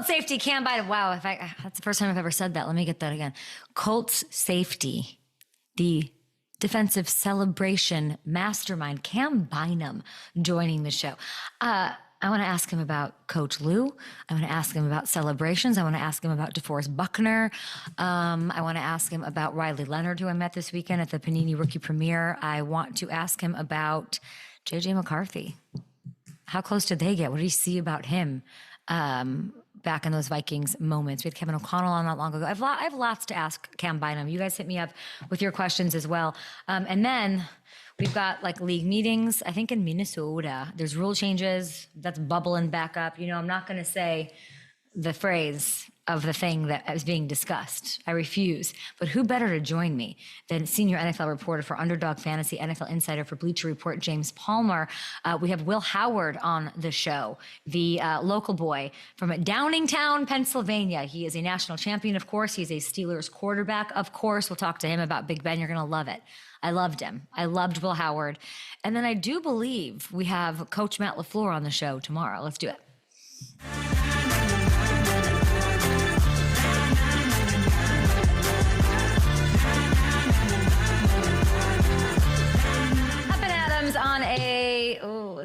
Colts safety, Cam Bynum. Wow, that's the first time I've ever said that. Let me get that again. Colts safety, the defensive celebration mastermind, Cam Bynum, joining the show. I want to ask him about Coach Lou. I want to ask him about celebrations. I want to ask him about DeForest Buckner. I want to ask him about Riley Leonard, who I met this weekend at the Panini Rookie Premiere. I want to ask him about J.J. McCarthy. How close did they get? What did he see about him back in those Vikings moments? We had Kevin O'Connell on not long ago. I have lots to ask Cam Bynum. You guys hit me up with your questions as well. And then we've got like league meetings, I think in Minnesota. There's rule changes that's bubbling back up. You know, I'm not going to say the phrase of the thing that is being discussed. I refuse. But who better to join me than senior NFL reporter for Underdog Fantasy, NFL Insider for Bleacher Report, James Palmer. We have Will Howard on the show, the local boy from Downingtown, Pennsylvania. He is a national champion, of course. He's a Steelers quarterback, of course. We'll talk to him about Big Ben. You're going to love it. I loved him. I loved Will Howard. And then I do believe we have Coach Matt LaFleur on the show tomorrow. Let's do it.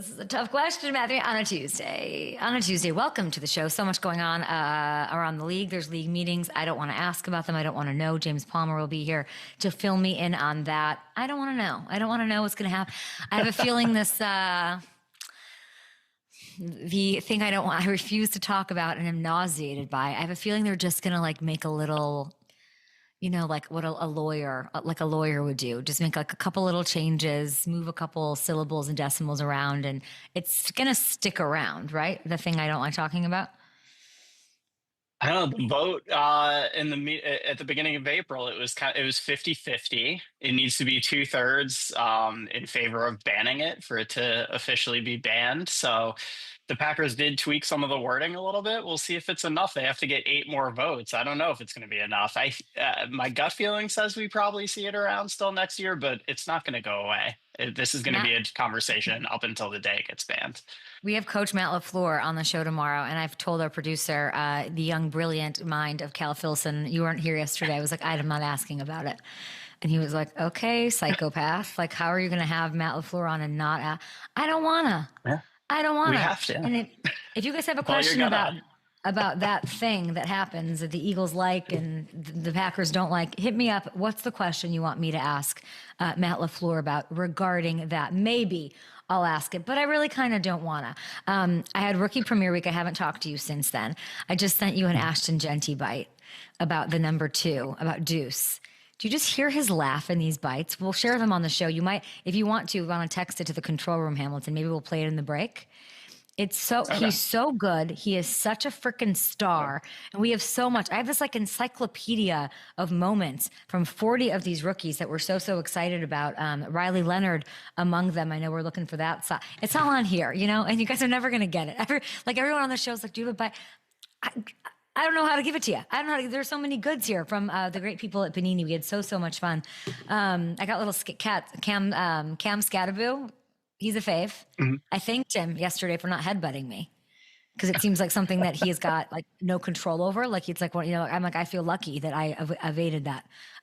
This is a tough question, Matthew. On a Tuesday. Welcome to the show. So much going on around the league. There's league meetings. I don't want to ask about them. I don't want to know. James Palmer will be here to fill me in on that. I don't want to know. I don't want to know what's going to happen. I have a feeling this, the thing I refuse to talk about and am nauseated by, I have a feeling they're just going to like make a little, you know, like what a lawyer would do. Just make like a couple little changes, move a couple syllables and decimals around, and it's going to stick around, right? The thing I don't like talking about. I don't know, the vote at the beginning of April, it was 50-50. It needs to be 2/3 in favor of banning it for it to officially be banned. So the Packers did tweak some of the wording a little bit. We'll see if it's enough. They have to get 8 more votes. I don't know if it's going to be enough. My gut feeling says we probably see it around still next year, but it's not going to go away. This is going to be a conversation up until the day it gets banned. We have Coach Matt LaFleur on the show tomorrow, and I've told our producer, the young, brilliant mind of Cal Filson, you weren't here yesterday. I was like, I'm not asking about it. And he was like, okay, psychopath. Like, how are you going to have Matt LaFleur on and not I don't want to. Yeah. I don't want to. We have to. And if you guys have a question about that thing that happens that the Eagles like and the Packers don't like, hit me up. What's the question you want me to ask Matt LaFleur about regarding that? Maybe I'll ask it, but I really kind of don't want to. I had Rookie Premiere Week. I haven't talked to you since then. I just sent you an Ashton Jeanty bite about the number 2, about Deuce. Do you just hear his laugh in these bites? We'll share them on the show. You might, if you want to text it to the control room, Hamilton. Maybe we'll play it in the break. It's so, he's so good. He is such a freaking star. And we have so much. I have this like encyclopedia of moments from 40 of these rookies that we're so excited about. Riley Leonard among them. I know we're looking for that. So it's all on here, you know, and you guys are never going to get it. Everyone on the show is like, do you have a bite? I don't know how to give it to you. I don't know. There's so many goods here from the great people at Panini. We had so much fun. I got little Cam Scadaboo. He's a fave. Mm-hmm. I thanked him yesterday for not headbutting me because it seems like something that he has got like no control over. Like it's like, well, you know, I'm like, I feel lucky that I evaded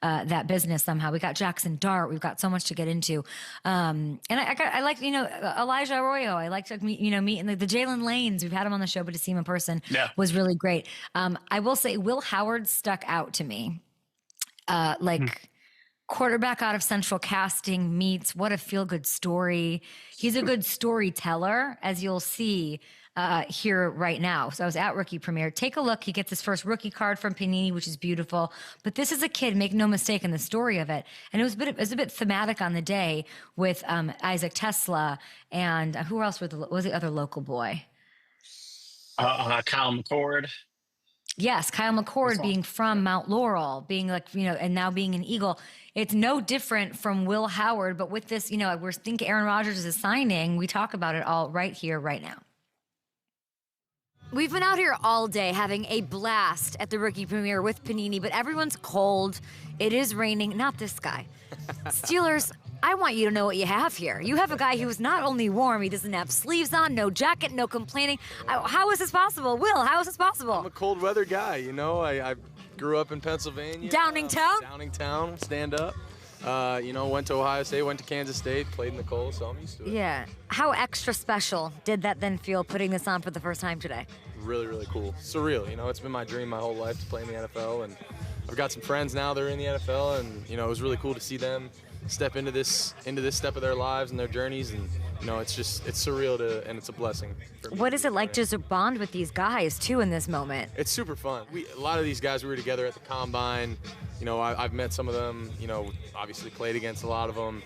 that business somehow. We got Jackson Dart. We've got so much to get into. And I like, you know, Elijah Arroyo. I like to meeting the Jalen Lanes. We've had him on the show, but to see him in person was really great. I will say Will Howard stuck out to me. Quarterback out of Central Casting meets what a feel-good story. He's a good storyteller, as you'll see here right now. So I was at Rookie Premiere. Take a look. He gets his first rookie card from Panini, which is beautiful. But this is a kid, make no mistake in the story of it. And it was a bit thematic on the day with Isaac Tesla and who else was the other local boy? Kyle McCord. Yes, Kyle McCord being from Mount Laurel, being like, you know, and now being an Eagle. It's no different from Will Howard, but with this, you know, we're thinking Aaron Rodgers is signing. We talk about it all right here, right now. We've been out here all day having a blast at the Rookie Premiere with Panini, but everyone's cold. It is raining. Not this guy. Steelers I want you to know what you have here. You have a guy who's not only warm, he doesn't have sleeves on, no jacket, no complaining. How is this possible? Will, how is this possible? I'm a cold weather guy, you know. I grew up in Pennsylvania. Downingtown? Downingtown, stand up. You know, went to Ohio State, went to Kansas State, played in the Colts, so I'm used to it. Yeah. How extra special did that then feel putting this on for the first time today? Really, really cool. Surreal, you know. It's been my dream my whole life to play in the NFL, and I've got some friends now that are in the NFL, and, you know, it was really cool to see them step into this step of their lives and their journeys, and you know, it's surreal and it's a blessing for me. What is it like just to bond with these guys too in this moment? It's super fun. A lot of these guys, we were together at the combine. You know, I've met some of them, you know, obviously played against a lot of them,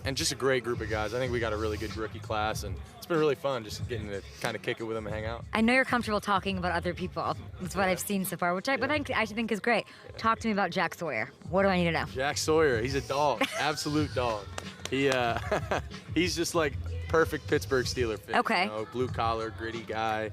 and just a great group of guys. I think we got a really good rookie class, and it's been really fun just getting to kind of kick it with them and hang out. I know you're comfortable talking about other people. That's what I've seen so far, which I think is great. Talk to me about Jack Sawyer. What do I need to know? Jack Sawyer, he's a dog, absolute dog. He's just like perfect Pittsburgh Steeler fit. Okay. You know, blue collar, gritty guy.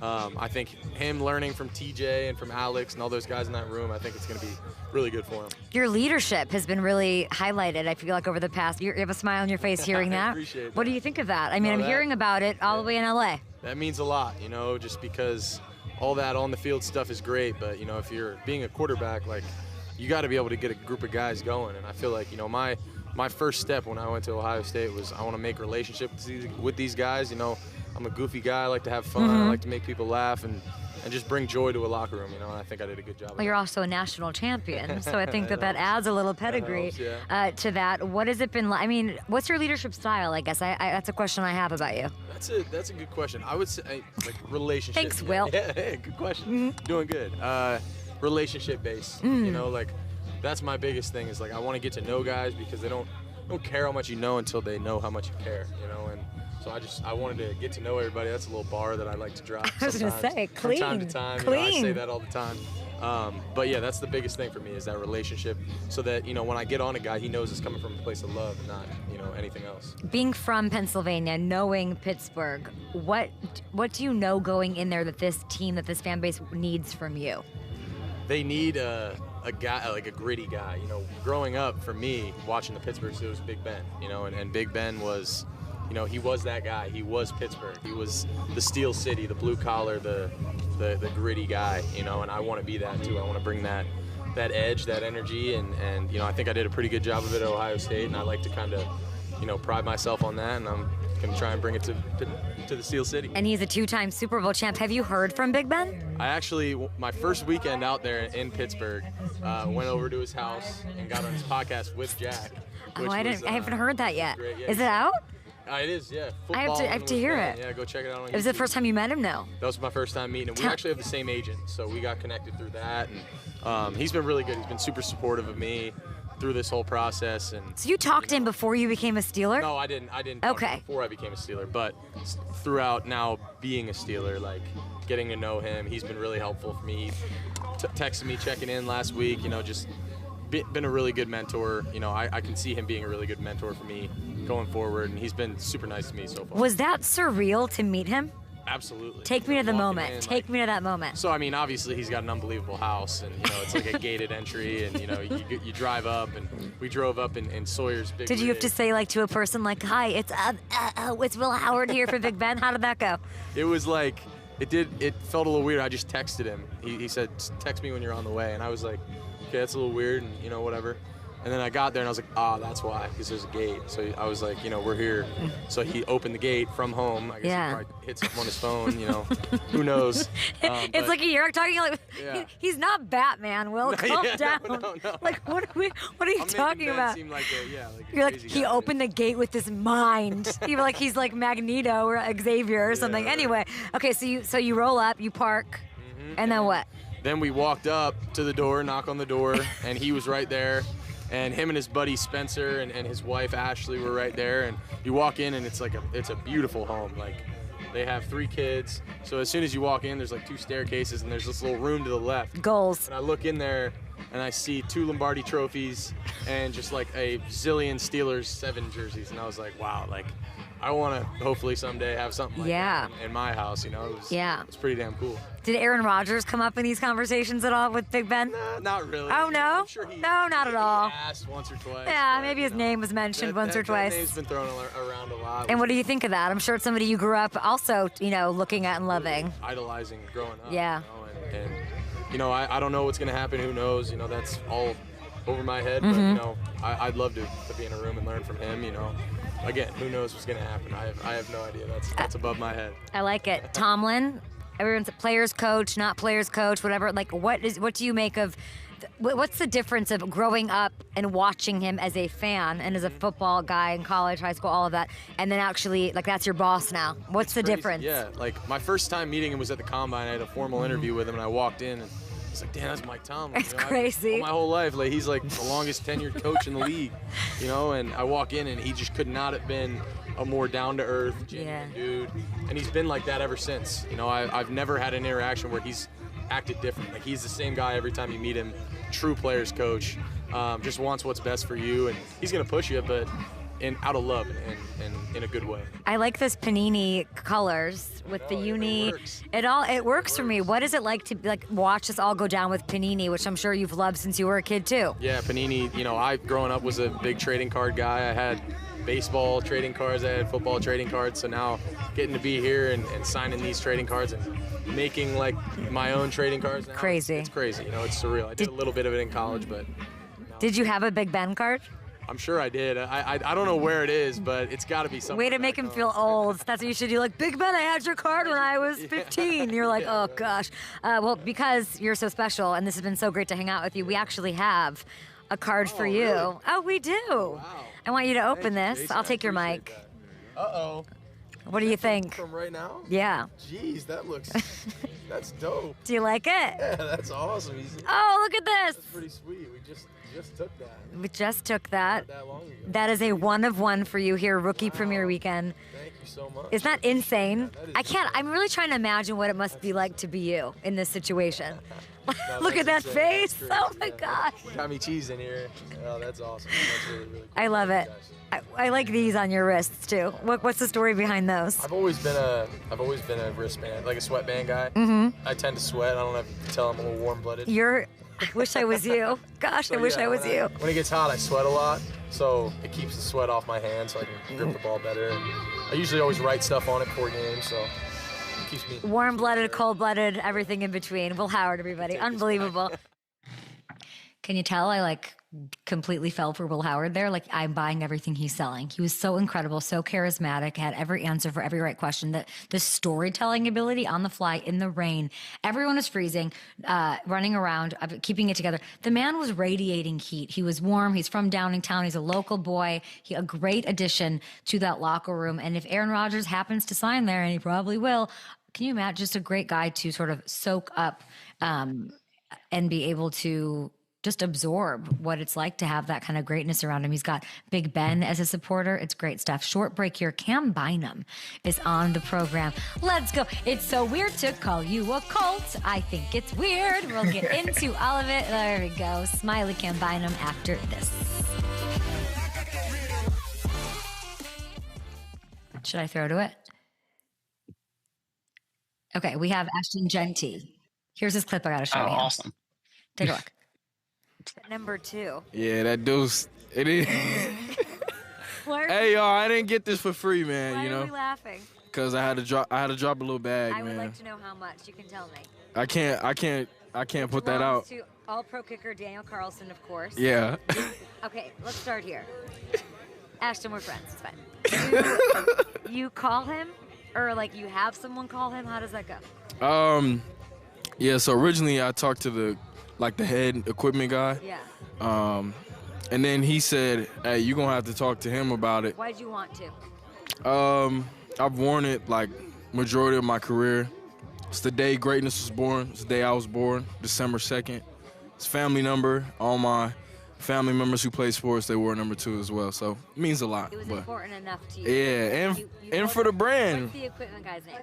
I think him learning from TJ and from Alex and all those guys in that room, I think it's going to be really good for him. Your leadership has been really highlighted, I feel like, over the past year. You have a smile on your face hearing that. I appreciate that. What do you think of that? I mean, I'm hearing about it all the way in LA. That means a lot, you know, just because all that on the field stuff is great, but, you know, if you're being a quarterback, like, you got to be able to get a group of guys going. And I feel like, you know, my first step when I went to Ohio State was I want to make relationships with these guys. You know, I'm a goofy guy. I like to have fun. I like to make people laugh and just bring joy to a locker room, you know, and I think I did a good job. Well, you're also a national champion, so I think that adds a little pedigree to that. What has it been like? I mean, what's your leadership style, I guess? That's a question I have about you. That's a good question. I would say, like, relationship. Thanks, Will. Yeah, good question. Doing good. Relationship based, you know, like, that's my biggest thing is, like, I want to get to know guys because they don't care how much you know until they know how much you care, you know, and so I wanted to get to know everybody. That's a little bar that I like to drop I was going to say, clean. From time to time. Clean. You know, I say that all the time. But yeah, that's the biggest thing for me is that relationship so that, you know, when I get on a guy, he knows it's coming from a place of love and not, you know, anything else. Being from Pennsylvania, knowing Pittsburgh, what do you know going in there that this team, that this fan base needs from you? They need a guy, like a gritty guy. You know, growing up for me, watching the Pittsburgh Steelers was Big Ben, you know, and Big Ben was, you know, he was that guy. He was Pittsburgh. He was the Steel City, the blue collar, the gritty guy, you know, and I want to be that too. I want to bring that edge, that energy, and you know, I think I did a pretty good job of it at Ohio State, and I like to kind of, you know, pride myself on that, and I'm going to try and bring it to the Steel City. And he's a 2-time Super Bowl champ. Have you heard from Big Ben? I actually, my first weekend out there in Pittsburgh, went over to his house and got on his podcast with Jack. Oh, I haven't heard that yet. Great, yeah. Is it out? It is, yeah. I have to hear it. Yeah, go check it out on YouTube. It was the first time you met him, no? That was my first time meeting him. We actually have the same agent, so we got connected through that. And he's been really good. He's been super supportive of me through this whole process. And so you talked to him before you became a Steeler? No, I didn't talk to him before I became a Steeler, but throughout now being a Steeler, like getting to know him, he's been really helpful for me. Texted me, checking in last week, you know, just been a really good mentor. You know, I can see him being a really good mentor for me going forward, and he's been super nice to me so far. Was that surreal to meet him? Absolutely. Take me to the moment. Take me to that moment. So, I mean, obviously he's got an unbelievable house, and, you know, it's like a gated entry, and, you know, you drive up, and we drove up in Sawyer's big Did you have to say, like, to a person, like, hi, it's Will Howard here for Big Ben? How did that go? It was like, it felt a little weird. I just texted him. He said, text me when you're on the way, and I was like, okay, that's a little weird, and, you know, whatever. And then I got there and I was like, that's why, because there's a gate. So I was like, you know, we're here. So he opened the gate from home. I guess he probably hit something on his phone, you know, who knows. It's like you're talking like, he's not Batman, Will, calm down. No. Like, what are you talking about? Seem like you're like, he opened the gate with his mind. You're like, he's like Magneto or Xavier or something. Anyway, okay, so you roll up, you park, and then what? Then we walked up to the door, knock on the door, and he was right there. And him and his buddy Spencer and his wife Ashley were right there. And you walk in and it's a beautiful home. Like, they have 3 kids. So as soon as you walk in, there's like 2 staircases and there's this little room to the left. Goals. And I look in there and I see 2 Lombardi trophies and just like a zillion Steelers 7 jerseys. And I was like, wow, like, I want to hopefully someday have something like that in my house. You know, it was pretty damn cool. Did Aaron Rodgers come up in these conversations at all with Big Ben? Nah, not really. Oh, no? I'm sure No, not at all. He asked once or twice. Yeah, maybe his name was mentioned once or twice. That name's been thrown around a lot. And what do you think of that? I'm sure it's somebody you grew up also, you know, looking at and loving. Idolizing growing up. Yeah. You know, and you know, I don't know what's going to happen. Who knows? You know, that's all over my head. But, you know, I'd love to be in a room and learn from him, you know. Again, who knows what's going to happen? I have no idea. That's above my head. I like it. Tomlin, everyone's a player's coach, not player's coach, whatever. Like, what do you make of, what's the difference of growing up and watching him as a fan and as a football guy in college, high school, all of that, and then actually, like, that's your boss now? What's the difference? Yeah, like, my first time meeting him was at the Combine. I had a formal interview with him, and I walked in, and he's like, damn, that's Mike Tomlin. It's crazy. My whole life, like, he's like the longest tenured coach in the league, you know, and I walk in and he just could not have been a more down-to-earth, genuine dude. And he's been like that ever since. You know, I've never had an interaction where he's acted different. Like, he's the same guy every time you meet him, true player's coach, just wants what's best for you, and he's going to push you, but out of love and in a good way. I like this Panini colors with the uni. It works for me. What is it like to watch us all go down with Panini, which I'm sure you've loved since you were a kid too? Yeah, Panini. You know, I growing up was a big trading card guy. I had baseball trading cards. I had football trading cards. So now getting to be here and signing these trading cards and making like my own trading cards now, crazy. It's crazy. You know, it's surreal. I did a little bit of it in college, but. Did you have a Big Ben card? I'm sure I did. I don't know where it is, but it's got to be somewhere. Way to make him feel old. That's what you should do. Like, Big Ben, I had your card when I was 15. You're like, oh, gosh. Well, because you're so special, and this has been so great to hang out with you, we actually have a card for you. Really? Oh, we do. Wow. I want you to open this. Jason, I'll take your mic. Uh-oh. What do you think? From right now? Yeah. Jeez, that's dope. Do you like it? Yeah, that's awesome. Oh, look at this. That's pretty sweet. We just took that. We just took that. Not that long ago. That is a 1 of 1 for you here, rookie premiere weekend. Thank you so much. Isn't that insane? Yeah, I'm really trying to imagine what it must be like to be you in this situation. No, Look at that insane. face. Oh my gosh. Got me cheese in here. Oh, that's awesome. That's really, really cool. I love it. I like these on your wrists too. What's the story behind those? I've always been a wristband, like a sweatband guy. I tend to sweat. I don't have to tell I'm a little warm-blooded. I wish I was you. Gosh, I wish I was you. When it gets hot, I sweat a lot, so it keeps the sweat off my hands so I can grip the ball better. And I usually always write stuff on it before games, so it keeps me warm-blooded, cold-blooded, everything in between. Will Howard, everybody. Unbelievable. Can you tell I completely fell for Will Howard there? Like, I'm buying everything he's selling. He was so incredible, so charismatic, had every answer for every right question. The storytelling ability on the fly, in the rain, everyone was freezing, running around, keeping it together. The man was radiating heat. He was warm. He's from Downingtown. He's a local boy. A great addition to that locker room. And if Aaron Rodgers happens to sign there, and he probably will, can you imagine? Just a great guy to sort of soak up and be able to just absorb what it's like to have that kind of greatness around him. He's got Big Ben as a supporter. It's great stuff. Short break here. Cam Bynum is on the program. Let's go. It's so weird to call you a Colt. I think it's weird. We'll get into all of it. There we go. Smiley Cam Bynum after this. Should I throw to it? Okay, we have Ashton Jeanty. Here's his clip I got to show you. Awesome. Take a look. Number 2. Yeah, that deuce. It is. Hey, y'all, I didn't get this for free, man. Why you know, are we laughing? Cause I had to drop a little bag, I would man. like to know how much. You can tell me. I can't put that out. To All-Pro kicker Daniel Carlson, of course. Yeah. Okay, let's start here. Ashton, we're friends. It's fine. You call him, or you have someone call him. How does that go? Yeah. So originally I talked to the head equipment guy. Yeah. And then he said, "Hey, you're gonna have to talk to him about it." Why'd you want to? I've worn it majority of my career. It's the day greatness was born. It's the day I was born, December 2nd. It's family number. All my family members who play sports, they wore number 2 as well. So it means a lot. It was but important enough to you. Yeah, and for the brand. What's the equipment guy's name?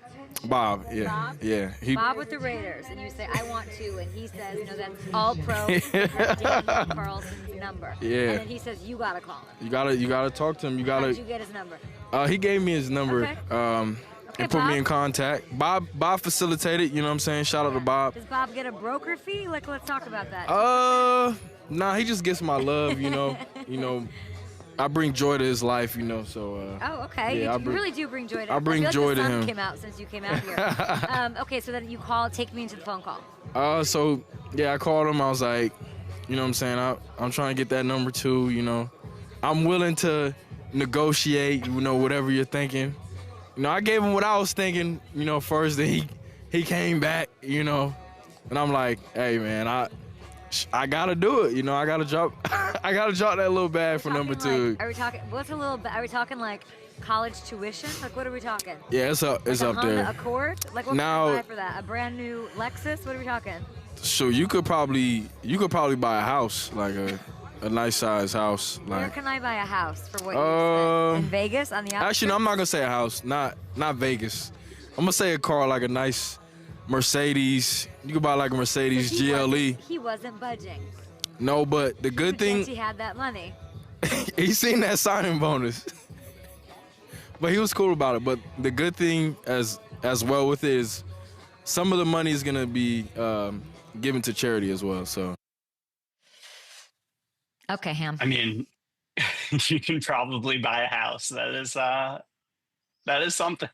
Bob, yeah. Bob? Yeah. Bob with the Raiders. And you say, I want 2. And he says, no, that's all pro Daniel Carlson's number. Yeah. And then he says, you got to call him. You gotta talk to him. How did you get his number? He gave me his number. Okay. And put me in contact. Bob facilitated, you know what I'm saying? Shout out to Bob. Does Bob get a broker fee? Like, let's talk about that. Nah, he just gets my love, you know. I bring joy to his life, you know, so. Oh, okay. Yeah, you really do bring joy to him. I bring joy to him. The sun came out since you came out here. Okay, so then you take me into the phone call. So, yeah, I called him. I was like, you know what I'm saying? I'm trying to get that number 2, you know. I'm willing to negotiate, you know, whatever you're thinking. You know, I gave him what I was thinking, you know, first. Then he came back, you know, and I'm like, hey man, I gotta do it, you know. I gotta drop that little bag for number 2. Are we talking? What's a little? Are we talking like college tuition? Like what are we talking? Yeah, it's up Like a up Honda there. Accord? Like what Now, can you buy for that? A brand new Lexus? What are we talking? So you could probably buy a house, like a nice size house. Where Like, can I buy a house for what you said? In Vegas on the outskirts? actually, no, I'm not gonna say a house, not Vegas. I'm gonna say a car, like a nice Mercedes. You could buy like a Mercedes GLE. He wasn't budging. No, but the good thing, He had that money. he seen that signing bonus. But he was cool about it. But the good thing as well with it is some of the money is gonna be given to charity as well. So. Okay, Ham. I mean, you can probably buy a house. That is something.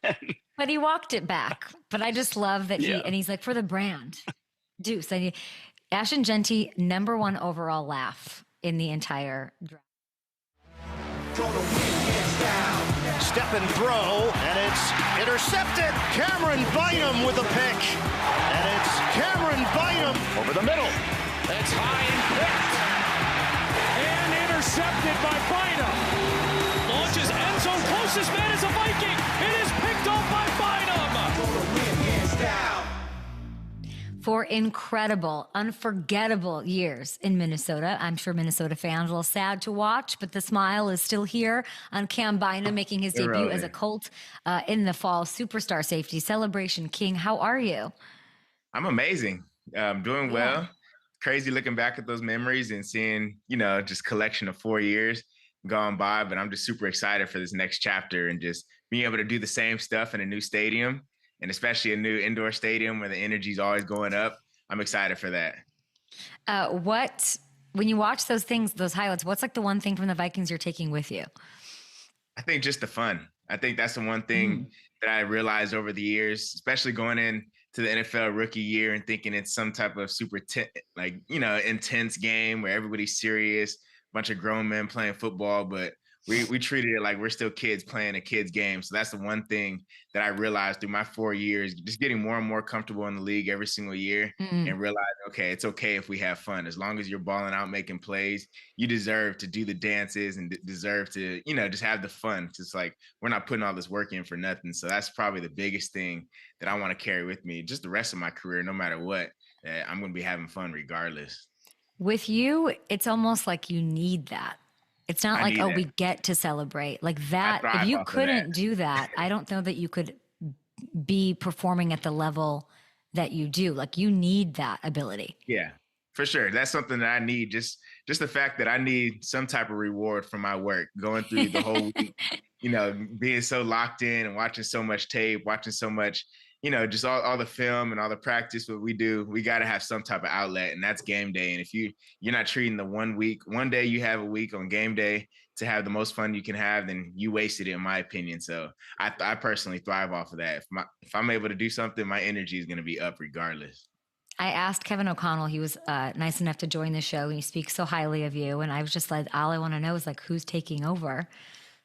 But he walked it back. But I just love that he's like, for the brand. Deuce. Ashton Jeanty, number 1 overall laugh in the entire draft. Step and throw, and it's intercepted. Cam Bynum with a pick. And it's Cam Bynum over the middle. It's high and picked. And intercepted by Bynum. Launches end zone. Closest man is a Viking. It is picked off by Bynum. For incredible, unforgettable years in Minnesota. I'm sure Minnesota fans are a little sad to watch, but the smile is still here on Cam Bynum making his debut as a Colt in the fall. Superstar safety, celebration king. How are you? I'm amazing. I'm doing well. Crazy looking back at those memories and seeing, you know, just collection of 4 years gone by. But I'm just super excited for this next chapter and just being able to do the same stuff in a new stadium, and especially a new indoor stadium where the energy is always going up. I'm excited for that. When you watch those things, those highlights, what's like the one thing from the Vikings you're taking with you? I think just the fun. I think that's the one thing that I realized over the years, especially going in to the NFL rookie year and thinking it's some type of super intense game where everybody's serious, bunch of grown men playing football, but we treated it like we're still kids playing a kid's game. So that's the one thing that I realized through my 4 years, just getting more and more comfortable in the league every single year and realizing, okay, it's okay if we have fun. As long as you're balling out, making plays, you deserve to do the dances and deserve to, you know, just have the fun. It's like, we're not putting all this work in for nothing. So that's probably the biggest thing that I want to carry with me just the rest of my career, no matter what. I'm going to be having fun regardless. With you, it's almost like you need that. It's not like, we get to celebrate like that. If you couldn't do that, I don't know that you could be performing at the level that you do. Like you need that ability. Yeah, for sure. That's something that I need. Just the fact that I need some type of reward for my work, going through the whole week, you know, being so locked in and watching so much tape, watching so much, you know, just all the film and all the practice, what we do, we got to have some type of outlet, and that's game day. And if you're not treating the one day you have a week on game day to have the most fun you can have, then you wasted it, in my opinion. So I personally thrive off of that. If I'm able to do something, my energy is going to be up regardless. I asked Kevin O'Connell, he was nice enough to join the show, and he speaks so highly of you. And I was just like, all I want to know is like, who's taking over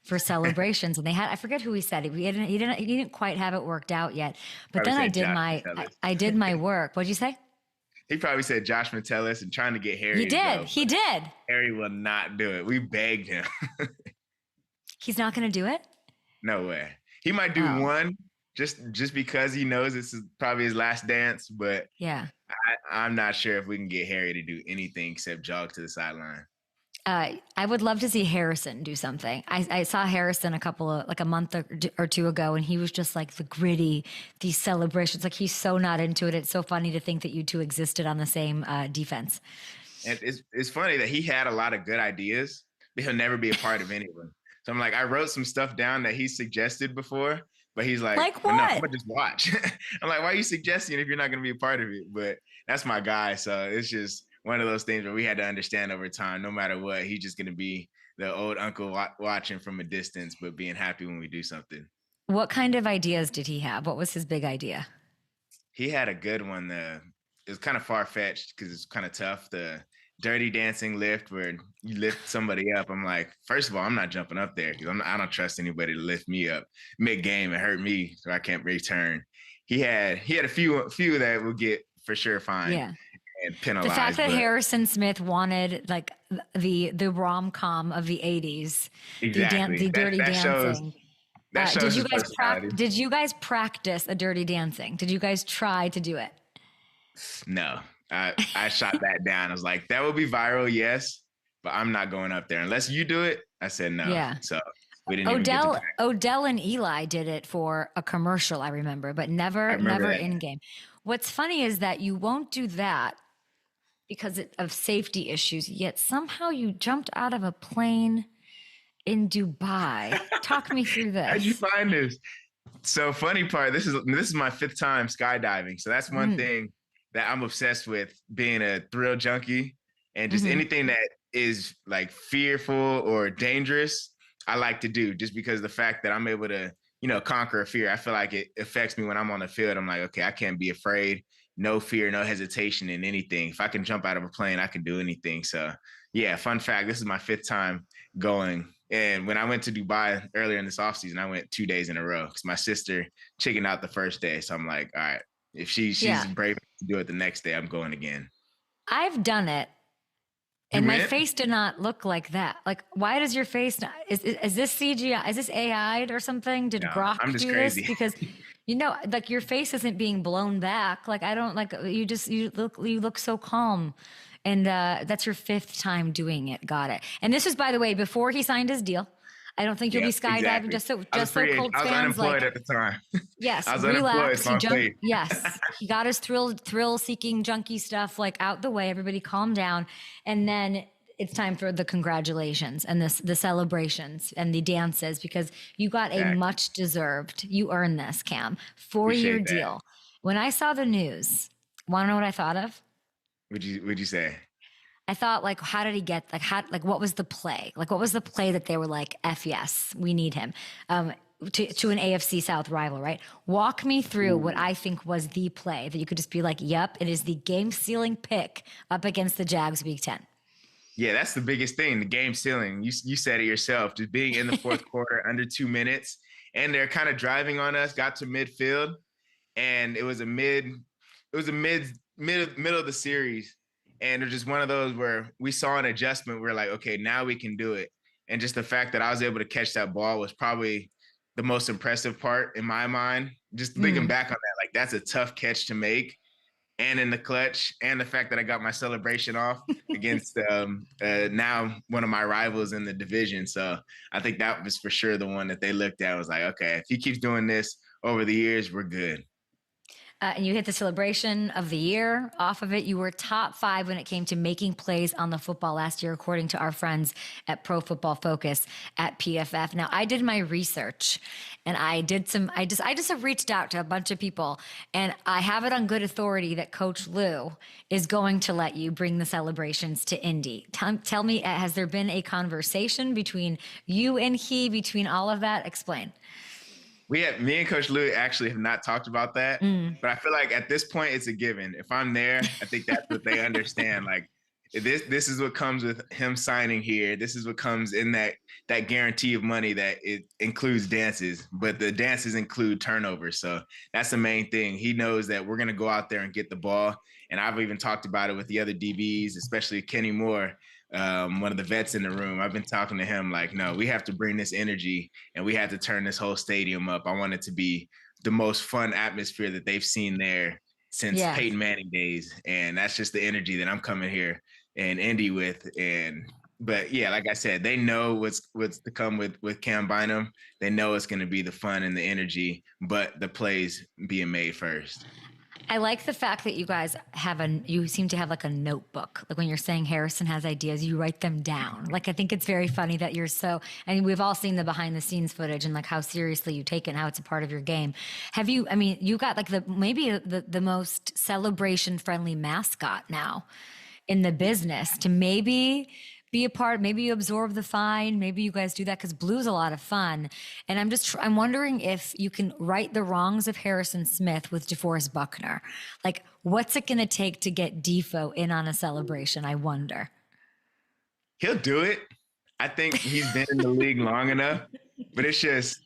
for celebrations? And they had, I forget who he said, he didn't quite have it worked out yet, but then I did my work. What'd you say? He probably said Josh Metellus and trying to get Harry. He did. Harry will not do it. We begged him. He's not going to do it? No way. He might do one just because he knows this is probably his last dance, but yeah, I'm not sure if we can get Harry to do anything except jog to the sideline. I would love to see Harrison do something. I saw Harrison a month or two ago, and he was just like the gritty, these celebrations. Like, he's so not into it. It's so funny to think that you two existed on the same defense. And it's funny that he had a lot of good ideas, but he'll never be a part of any of them. So I'm like, I wrote some stuff down that he suggested before, but he's like what? No, I'm gonna just watch. I'm like, why are you suggesting if you're not gonna be a part of it? But that's my guy. So it's just one of those things where we had to understand over time, no matter what, he's just gonna be the old uncle watching from a distance, but being happy when we do something. What kind of ideas did he have? What was his big idea? He had a good one. It was kind of far-fetched because it's kind of tough. The dirty dancing lift where you lift somebody up. I'm like, first of all, I'm not jumping up there because I don't trust anybody to lift me up mid-game and hurt me so I can't return. He had a few that would get for sure fined and penalized. The fact that Harrison Smith wanted like the rom-com of the 80s, exactly. the dirty dancing. That shows did you guys practice a dirty dancing? Did you guys try to do it? No. I shot that down. I was like, that will be viral, yes, but I'm not going up there unless you do it. I said no. Yeah. So we didn't even get to practice. Odell and Eli did it for a commercial, I remember, but never in game. What's funny is that you won't do that because of safety issues, yet somehow you jumped out of a plane in Dubai. Talk me through this. How'd you find this? So funny part, this is my 5th time skydiving. So that's one thing that I'm obsessed with, being a thrill junkie, and just anything that is like fearful or dangerous, I like to do, just because of the fact that I'm able to, conquer a fear. I feel like it affects me when I'm on the field. I'm like, okay, I can't be afraid, no fear, no hesitation in anything. If I can jump out of a plane, I can do anything. So yeah, fun fact, this is my 5th time going. And when I went to Dubai earlier in this offseason, I went 2 days in a row because my sister chickened out the first day. So I'm like, all right, if she's brave to do it the next day, I'm going again. I've done it, and my face did not look like that. Like, why does your face not? Is this CGI? Is this AI'd or something? Did Grok do crazy. this? Because like your face isn't being blown back. Like, I don't like you look so calm, and that's your 5th time doing it. Got it. And this was, by the way, before he signed his deal. I don't think you'll be skydiving exactly. just so Colts fans. I was unemployed at the time. Yes, I was relax. unemployed. Yes, he got his thrill-seeking junkie stuff like out the way. Everybody calm down, and then it's time for the congratulations and the celebrations and the dances, because you got a much deserved. You earned this, Cam. 4-year deal. When I saw the news, want to know what I thought of? What'd you say? I thought, like, how did he get, what was the play? Like, what was the play that they were like, F yes, we need him to an AFC South rival, right? Walk me through what I think was the play that you could just be like, yep, it is the game-sealing pick up against the Jags Week 10. Yeah, that's the biggest thing, the game sealing. You said it yourself, just being in the 4th quarter under 2 minutes, and they're kind of driving on us, got to midfield, and it was middle of the series. And it was just one of those where we saw an adjustment. We're like, okay, now we can do it. And just the fact that I was able to catch that ball was probably the most impressive part in my mind. Just thinking back on that, like, that's a tough catch to make. And in the clutch, and the fact that I got my celebration off against now one of my rivals in the division. So I think that was for sure the one that they looked at, was like, okay, if he keeps doing this over the years, we're good. And you hit the celebration of the year off of it. You were top 5 when it came to making plays on the football last year, according to our friends at Pro Football Focus at PFF. Now, I did my research, and I just have reached out to a bunch of people, and I have it on good authority that Coach Lou is going to let you bring the celebrations to Indy. Tell me, has there been a conversation between you and he, between all of that? Explain. Me and Coach Lou actually have not talked about that, but I feel like at this point it's a given. If I'm there, I think that's what they understand. Like, this is what comes with him signing here. This is what comes in that guarantee of money, that it includes dances, but the dances include turnovers. So that's the main thing. He knows that we're going to go out there and get the ball. And I've even talked about it with the other DBs, especially Kenny Moore, one of the vets in the room. I've been talking to him like, no, we have to bring this energy and we have to turn this whole stadium up. I want it to be the most fun atmosphere that they've seen there since Peyton Manning days. And that's just the energy that I'm coming here in Indy with. And but yeah, like I said, they know what's to come with Cam Bynum. They know it's going to be the fun and the energy, but the plays being made first. I like the fact that you guys you seem to have like a notebook. Like when you're saying Harrison has ideas, you write them down. Like, I think it's very funny that and we've all seen the behind the scenes footage and like how seriously you take it and how it's a part of your game. You got like maybe the most celebration friendly mascot now in the business to maybe be a part, maybe you absorb the fine, maybe you guys do that because blue's a lot of fun. And I'm wondering if you can right the wrongs of Harrison Smith with DeForest Buckner. Like, what's it going to take to get Defo in on a celebration? I wonder. He'll do it. I think he's been in the league long enough, but it's just,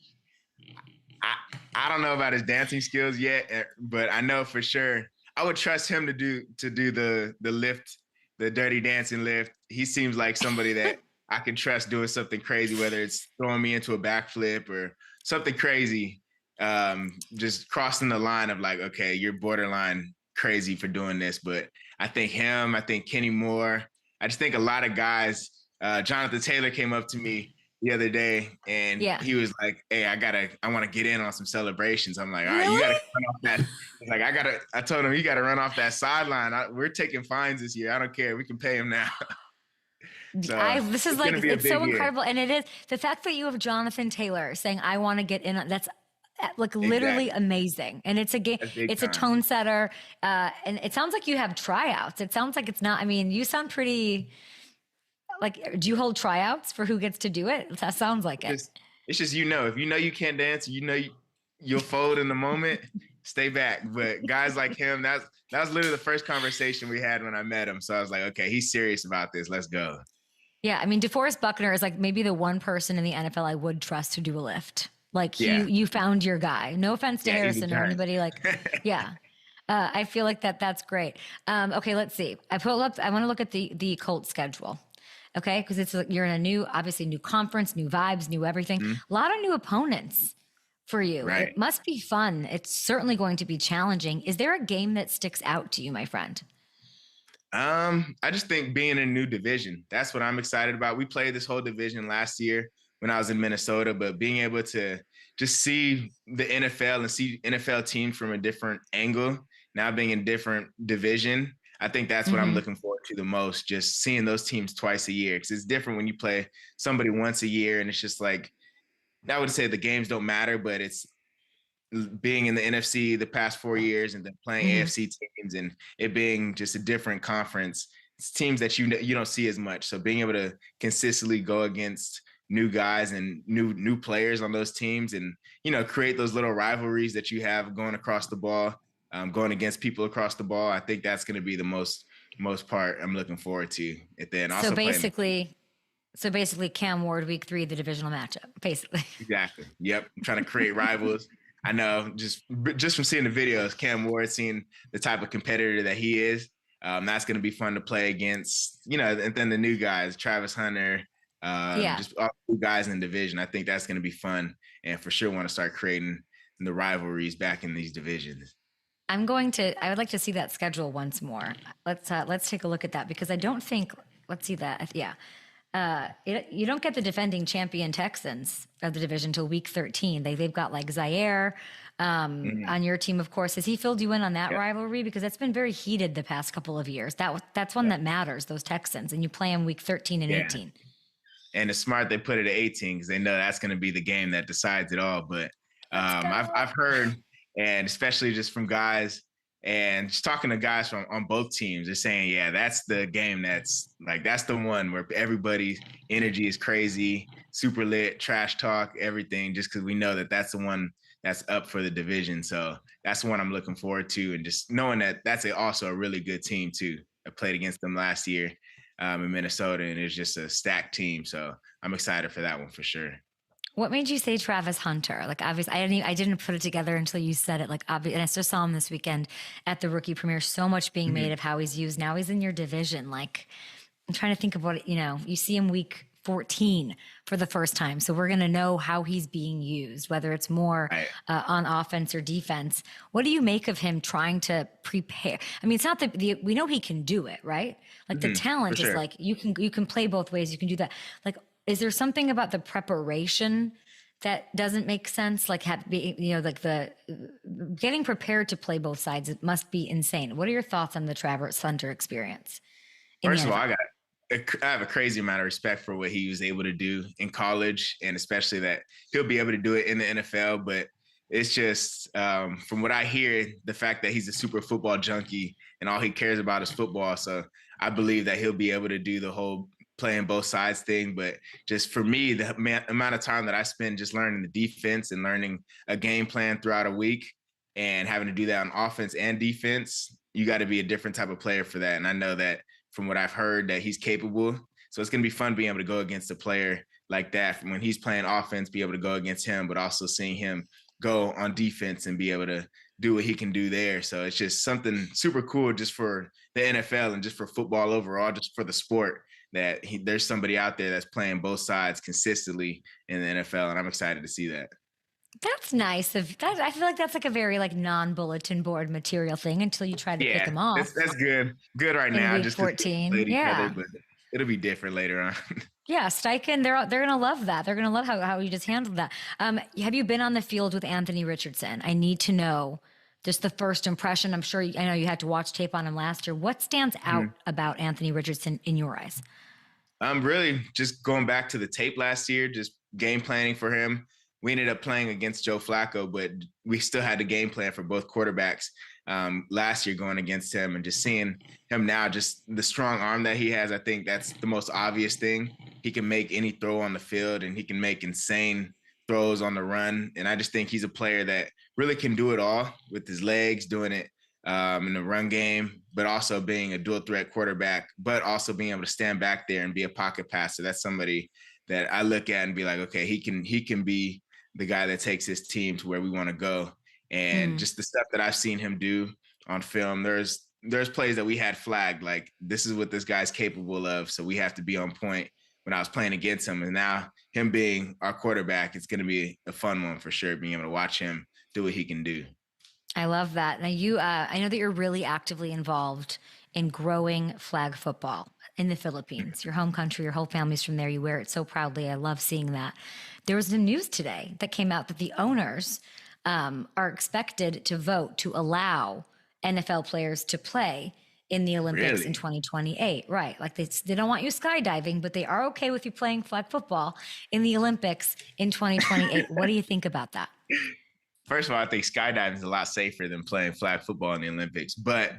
I don't know about his dancing skills yet, but I know for sure I would trust him to do the lift, the dirty dancing lift. He seems like somebody that I can trust doing something crazy, whether it's throwing me into a backflip or something crazy, just crossing the line of like, okay, you're borderline crazy for doing this. But I think Kenny Moore, I just think a lot of guys, Jonathan Taylor came up to me the other day and he was like, hey, I want to get in on some celebrations. I'm like, all right, you got to run off that. He's like, I told him, you got to run off that sideline. We're taking fines this year. I don't care. We can pay him now. This is like, it's so incredible. And it is the fact that you have Jonathan Taylor saying, I want to get in on that's like literally amazing. And it's a game, it's a tone setter. And it sounds like you have tryouts. It sounds like it's not, I mean, you sound pretty like, do you hold tryouts for who gets to do it? That sounds like it. It's just, if you know you can't dance, you'll fold in the moment, stay back. But guys like him, that was literally the first conversation we had when I met him. So I was like, okay, he's serious about this. Let's go. Yeah. I mean, DeForest Buckner is like maybe the one person in the NFL I would trust to do a lift. Like you found your guy. No offense to Harrison or anybody like, I feel like that's great. Okay, let's see. I want to look at the Colts schedule. Okay, because you're in obviously new conference, new vibes, new everything. A lot of new opponents for you. Right. It must be fun. It's certainly going to be challenging. Is there a game that sticks out to you, my friend? I just think being in a new division, that's what I'm excited about. We played this whole division last year when I was in Minnesota, but being able to just see the NFL and see NFL teams from a different angle, now being in different division, I think that's what I'm looking forward to the most, just seeing those teams twice a year. Because it's different when you play somebody once a year, and it's just like, I would say the games don't matter, but it's being in the NFC the past 4 years and then playing AFC teams and it being just a different conference. It's teams that you don't see as much. So being able to consistently go against new guys and new players on those teams and, create those little rivalries that you have going across the ball. Going against people across the ball, I think that's going to be the most part I'm looking forward to. And then also so basically, Cam Ward week 3, the divisional matchup, basically. Exactly. Yep. I'm trying to create rivals. I know just from seeing the videos, Cam Ward, seeing the type of competitor that he is, that's going to be fun to play against. And then the new guys, Travis Hunter, just all the guys in the division. I think that's going to be fun, and for sure want to start creating the rivalries back in these divisions. I would like to see that schedule once more. Let's take a look at that because I don't think, let's see that. Yeah. You don't get the defending champion Texans of the division till week 13. They've got like Zaire on your team, of course. Has he filled you in on that rivalry? Because that's been very heated the past couple of years. That's one that matters, those Texans, and you play them week 13 and 18. And it's smart they put it at 18 because they know that's going to be the game that decides it all. But I've heard, and especially just from guys and just talking to guys on both teams, they're saying, that's the game that's the one where everybody's energy is crazy, super lit, trash talk, everything, just because we know that that's the one that's up for the division. So that's the one I'm looking forward to. And just knowing that that's also a really good team too. I played against them last year in Minnesota, and it's just a stacked team. So I'm excited for that one for sure. What made you say Travis Hunter? Like, obviously, I didn't put it together until you said it. Like, obvious, and I just saw him this weekend at the rookie premiere. So much being made of how he's used. Now he's in your division. Like, I'm trying to think of what you see him week 14 for the first time. So we're going to know how he's being used, whether it's more on offense or defense. What do you make of him trying to prepare? I mean, it's not we know he can do it, right? Like the talent is like, you can play both ways. You can do that. Like, is there something about the preparation that doesn't make sense? Like like the getting prepared to play both sides, it must be insane. What are your thoughts on the Travis Hunter experience? First of all, I have a crazy amount of respect for what he was able to do in college, and especially that he'll be able to do it in the NFL. But it's just from what I hear, the fact that he's a super football junkie and all he cares about is football. So I believe that he'll be able to do the whole playing both sides thing. But just for me, the amount of time that I spend just learning the defense and learning a game plan throughout a week and having to do that on offense and defense, you got to be a different type of player for that. And I know that from what I've heard that he's capable. So it's going to be fun being able to go against a player like that when he's playing offense, be able to go against him, but also seeing him go on defense and be able to do what he can do there. So it's just something super cool just for the NFL and just for football overall, just for the sport, that there's somebody out there that's playing both sides consistently in the NFL. And I'm excited to see that. That's nice. I feel like that's like a very like non-bulletin board material thing until you try to pick them off. That's good. Good right now. Week just 14. Other, but it'll be different later on. Yeah, Steichen, they're gonna love that. They're gonna love how you just handled that. Have you been on the field with Anthony Richardson? I need to know just the first impression. I know you had to watch tape on him last year. What stands out about Anthony Richardson in your eyes? I'm really just going back to the tape last year, just game planning for him. We ended up playing against Joe Flacco, but we still had the game plan for both quarterbacks last year going against him, and just seeing him now, just the strong arm that he has. I think that's the most obvious thing. He can make any throw on the field, and he can make insane throws on the run. And I just think he's a player that really can do it all with his legs, doing it in the run game, but also being a dual threat quarterback, but also being able to stand back there and be a pocket passer. That's somebody that I look at and be like, okay, he can be the guy that takes his team to where we want to go. And just the stuff that I've seen him do on film, there's plays that we had flagged, like this is what this guy's capable of. So we have to be on point when I was playing against him. And now him being our quarterback, it's going to be a fun one for sure, being able to watch him do what he can do. I love that. Now I know that you're really actively involved in growing flag football in the Philippines, your home country, your whole family's from there. You wear it so proudly. I love seeing that. There was the news today that came out that the owners are expected to vote to allow NFL players to play in the Olympics in 2028. Right. Like they don't want you skydiving, but they are okay with you playing flag football in the Olympics in 2028. What do you think about that? First of all, I think skydiving is a lot safer than playing flag football in the Olympics, but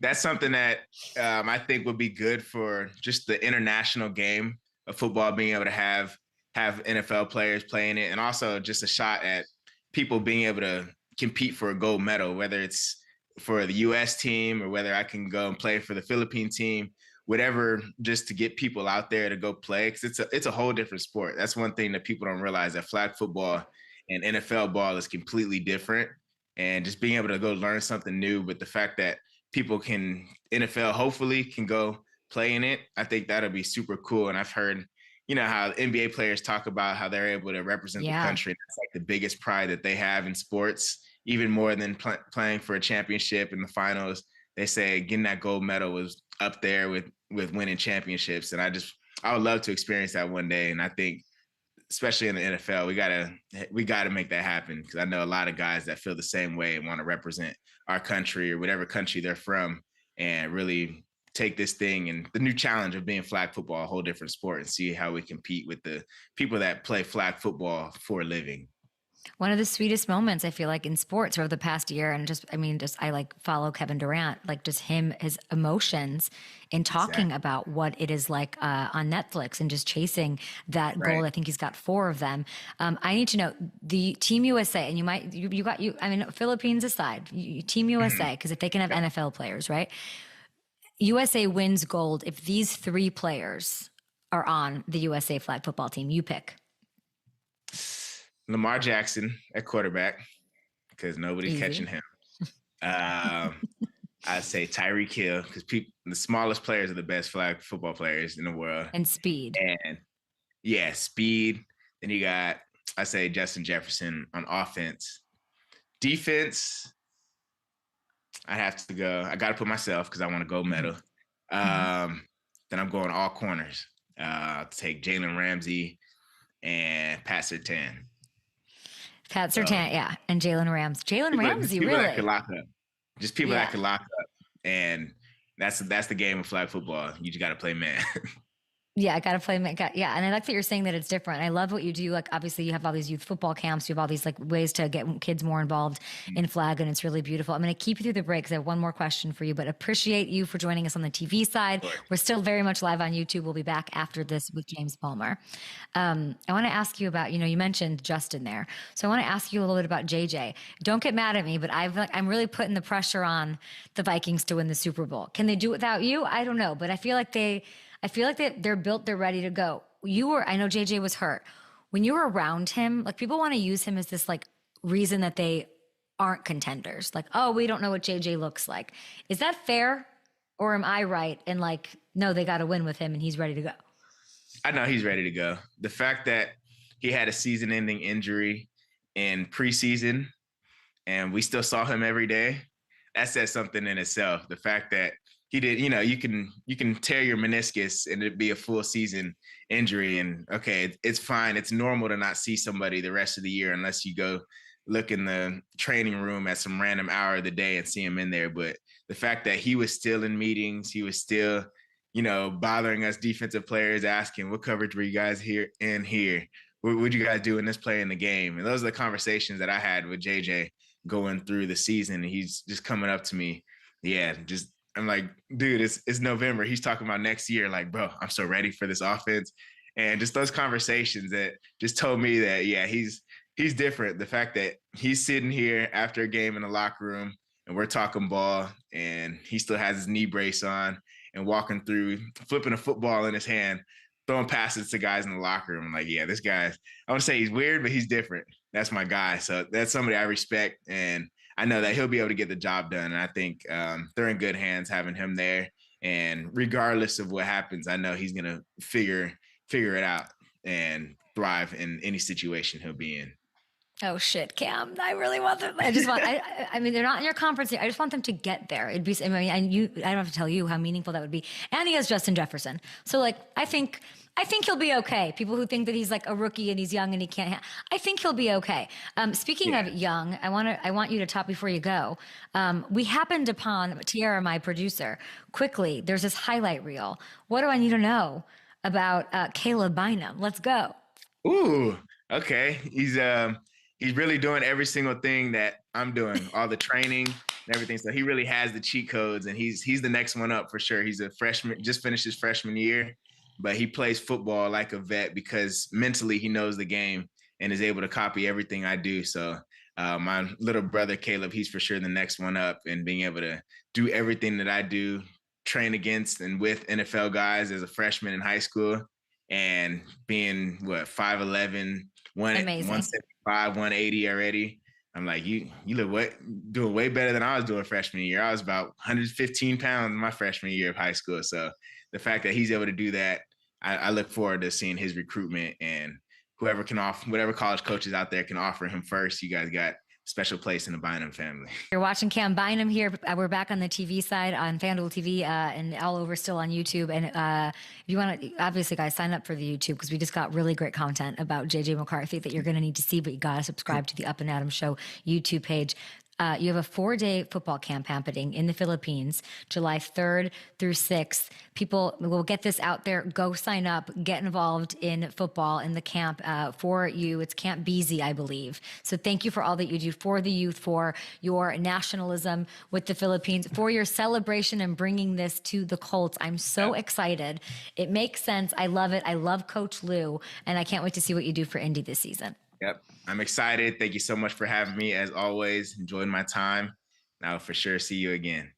that's something that I think would be good for just the international game of football, being able to have NFL players playing it, and also just a shot at people being able to compete for a gold medal, whether it's for the U.S. team or whether I can go and play for the Philippine team, whatever, just to get people out there to go play, because it's a whole different sport. That's one thing that people don't realize, that flag football and NFL ball is completely different. And just being able to go learn something new, but the fact that people can, NFL hopefully can go play in it, I think that'll be super cool. And I've heard, how NBA players talk about how they're able to represent the country. That's like the biggest pride that they have in sports, even more than playing for a championship in the finals. They say getting that gold medal was up there with winning championships. And I would love to experience that one day. And I think, especially in the NFL, we gotta make that happen, because I know a lot of guys that feel the same way and want to represent our country or whatever country they're from, and really take this thing and the new challenge of being flag football, a whole different sport, and see how we compete with the people that play flag football for a living. One of the sweetest moments I feel like in sports over the past year, and I like follow Kevin Durant, like just his emotions in talking about what it is like on Netflix and just chasing that goal. I think he's got 4 of them. I need to know the Team USA, and Philippines aside, Team USA, because if they can have NFL players, right? USA wins gold if these 3 players are on the USA flag football team. You pick. Lamar Jackson at quarterback, because nobody's catching him. I I'd say Tyreek Hill, because the smallest players are the best flag football players in the world. And speed. And yeah, speed. Then you got, I say Justin Jefferson on offense. Defense, I have to go. I got to put myself because I want to go middle. Then I'm going all corners. I'll take Jalen Ramsey and Pat Surtain. Pat Surtain, yeah, and Jalen Ramsey. Jalen Ramsey, people really? That could lock up. Just people that could lock up, and that's the game of flag football. You just got to play man. Yeah, I got to play. Yeah, and I like that you're saying that it's different. I love what you do. Like, obviously, you have all these youth football camps. You have all these like ways to get kids more involved in flag, and it's really beautiful. I'm going to keep you through the break because I have one more question for you, but appreciate you for joining us on the TV side. Sure. We're still very much live on YouTube. We'll be back after this with James Palmer. I want to ask you about, you mentioned Justin there. So I want to ask you a little bit about JJ. Don't get mad at me, but I'm really putting the pressure on the Vikings to win the Super Bowl. Can they do it without you? I don't know, but I feel like they're built, they're ready to go. I know JJ was hurt. When you were around him, like people want to use him as this like reason that they aren't contenders. Like, oh, we don't know what JJ looks like. Is that fair? Or am I right? And like, no, they got to win with him and he's ready to go. I know he's ready to go. The fact that he had a season-ending injury in preseason and we still saw him every day, that says something in itself. The fact that he did, you can tear your meniscus and it'd be a full season injury. And okay, it's fine. It's normal to not see somebody the rest of the year unless you go look in the training room at some random hour of the day and see him in there. But the fact that he was still in meetings, he was still, bothering us defensive players, asking what coverage were you guys here? What would you guys do in this play in the game? And those are the conversations that I had with JJ going through the season. And he's just coming up to me. Yeah, I'm like, dude, it's November. He's talking about next year. Like, bro, I'm so ready for this offense. And just those conversations that just told me that, yeah, he's different. The fact that he's sitting here after a game in the locker room and we're talking ball and he still has his knee brace on and walking through, flipping a football in his hand, throwing passes to guys in the locker room. I'm like, yeah, this guy, I want to say he's weird, but he's different. That's my guy. So that's somebody I respect. And I know that he'll be able to get the job done. And I think they're in good hands having him there. And regardless of what happens, I know he's going to figure it out and thrive in any situation he'll be in. Oh shit, Cam! I really want them. I mean, they're not in your conference. I just want them to get there. It'd be. I mean, I don't have to tell you how meaningful that would be. And he has Justin Jefferson. So, like, I think he'll be okay. People who think that he's like a rookie and he's young and he can't. I think he'll be okay. Speaking of young, I want you to talk before you go. We happened upon Tiara, my producer. Quickly, there's this highlight reel. What do I need to know about Caleb Bynum? Let's go. Ooh, okay. He's really doing every single thing that I'm doing, all the training and everything. So he really has the cheat codes, and he's the next one up for sure. He's a freshman, just finished his freshman year, but he plays football like a vet because mentally he knows the game and is able to copy everything I do. So my little brother, Caleb, he's for sure the next one up, and being able to do everything that I do, train against and with NFL guys as a freshman in high school, and being 5'11", 175, 180 already. I'm like, you look doing way better than I was doing freshman year. I was about 115 pounds my freshman year of high school. So the fact that he's able to do that, I look forward to seeing his recruitment, and whoever can offer, whatever college coaches out there can offer him first. You guys got special place in the Bynum family. You're watching Cam Bynum here. We're back on the TV side on FanDuel TV and all over still on YouTube. And if you want to, obviously, guys, sign up for the YouTube because we just got really great content about JJ McCarthy that you're going to need to see, but you got to subscribe to the Up and Adam Show YouTube page. You have a 4-day football camp happening in the Philippines, July 3rd through 6th. People will get this out there. Go sign up, get involved in football in the camp for you. It's Camp Beasy, I believe. So thank you for all that you do for the youth, for your nationalism with the Philippines, for your celebration and bringing this to the Colts. I'm so excited. It makes sense. I love it. I love Coach Lou, and I can't wait to see what you do for Indy this season. Yep. I'm excited. Thank you so much for having me. As always, enjoyed my time. And I'll for sure see you again.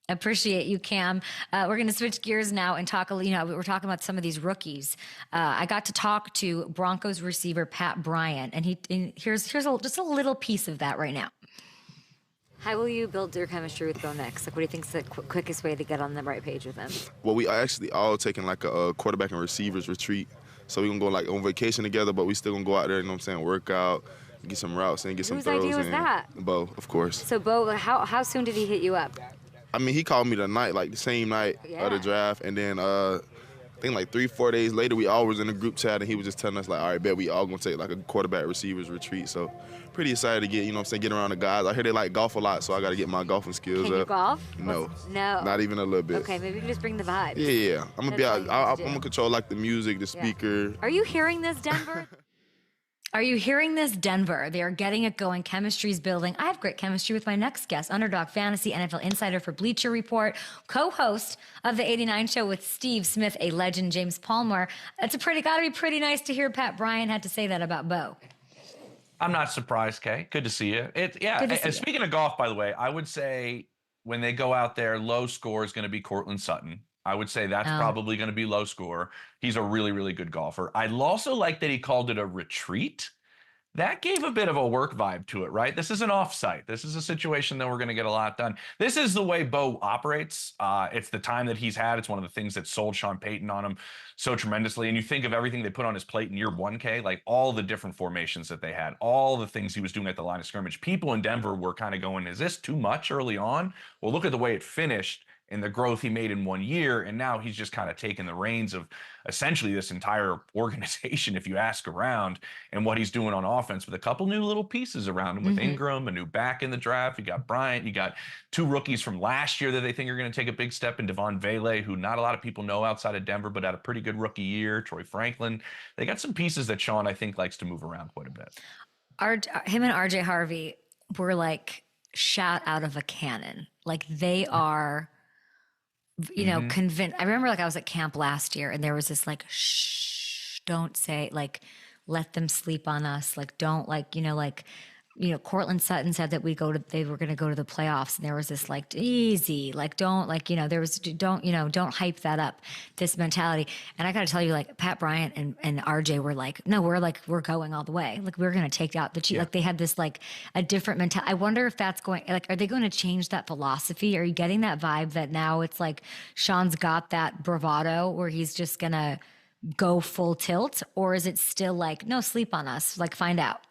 Appreciate you, Cam. We're going to switch gears now and talk, we're talking about some of these rookies. I got to talk to Broncos receiver Pat Bryant, and here's just a little piece of that right now. How will you build your chemistry with Bo Nix? Like, what do you think is the quickest way to get on the right page with him? Well, we are actually all taking like a quarterback and receivers retreat. So we're going to go like on vacation together, but we still going to go out there, you know what I'm saying, work out, get some routes in, get some throws in. Whose idea was that? Bo, of course. So Bo, how soon did he hit you up? I mean, he called me the night, like the same night of the draft, and then I think like 3-4 days later, we all was in a group chat, and he was just telling us like, all right, bet we all gonna take like a quarterback receivers retreat. So pretty excited to get, you know what I'm saying, get around the guys. I hear they like golf a lot, so I got to get my golfing skills up. Can you golf? No. No. Not even a little bit. Okay, maybe you can just bring the vibe. Yeah. I'm gonna be out. I'm gonna control like the music, the speaker. Are you hearing this, Denver? Are you hearing this, Denver? They are getting it going. Chemistry's building. I have great chemistry with my next guest, Underdog Fantasy NFL Insider for Bleacher Report, co-host of the 89 Show with Steve Smith, a legend, James Palmer. It's gotta be pretty nice to hear Pat Bryant had to say that about Bo. I'm not surprised, Kay. Good to see you. Speaking of golf, by the way, I would say when they go out there, low score is going to be Cortland Sutton. I would say that's probably going to be low score. He's a really, really good golfer. I also like that he called it a retreat. That gave a bit of a work vibe to it, right? This is an offsite. This is a situation that we're going to get a lot done. This is the way Bo operates. It's the time that he's had. It's one of the things that sold Sean Payton on him so tremendously. And you think of everything they put on his plate in year 1K, like all the different formations that they had, all the things he was doing at the line of scrimmage. People in Denver were kind of going, is this too much early on? Well, look at the way it finished and the growth he made in 1 year. And now he's just kind of taken the reins of essentially this entire organization, if you ask around, and what he's doing on offense with a couple new little pieces around him with Ingram, a new back in the draft. You got Bryant, you got 2 rookies from last year that they think are going to take a big step in Devon Vele, who not a lot of people know outside of Denver, but had a pretty good rookie year. Troy Franklin. They got some pieces that Sean, I think, likes to move around quite a bit. Him and RJ Harvey were like shot out of a cannon. Like they are, you know, convinced. I remember like I was at camp last year and there was this like, shh, don't say, like, let them sleep on us. Like, don't Cortland Sutton said that they were going to go to the playoffs. And there was this like, easy, like, don't hype that up, this mentality. And I got to tell you, like Pat Bryant and RJ were like, no, we're going all the way. Like we're going to take out the cheat. Like they had this, like a different mentality. I wonder if that's are they going to change that philosophy? Are you getting that vibe that now it's like Sean's got that bravado where he's just going to go full tilt? Or is it still like, no, sleep on us, like find out?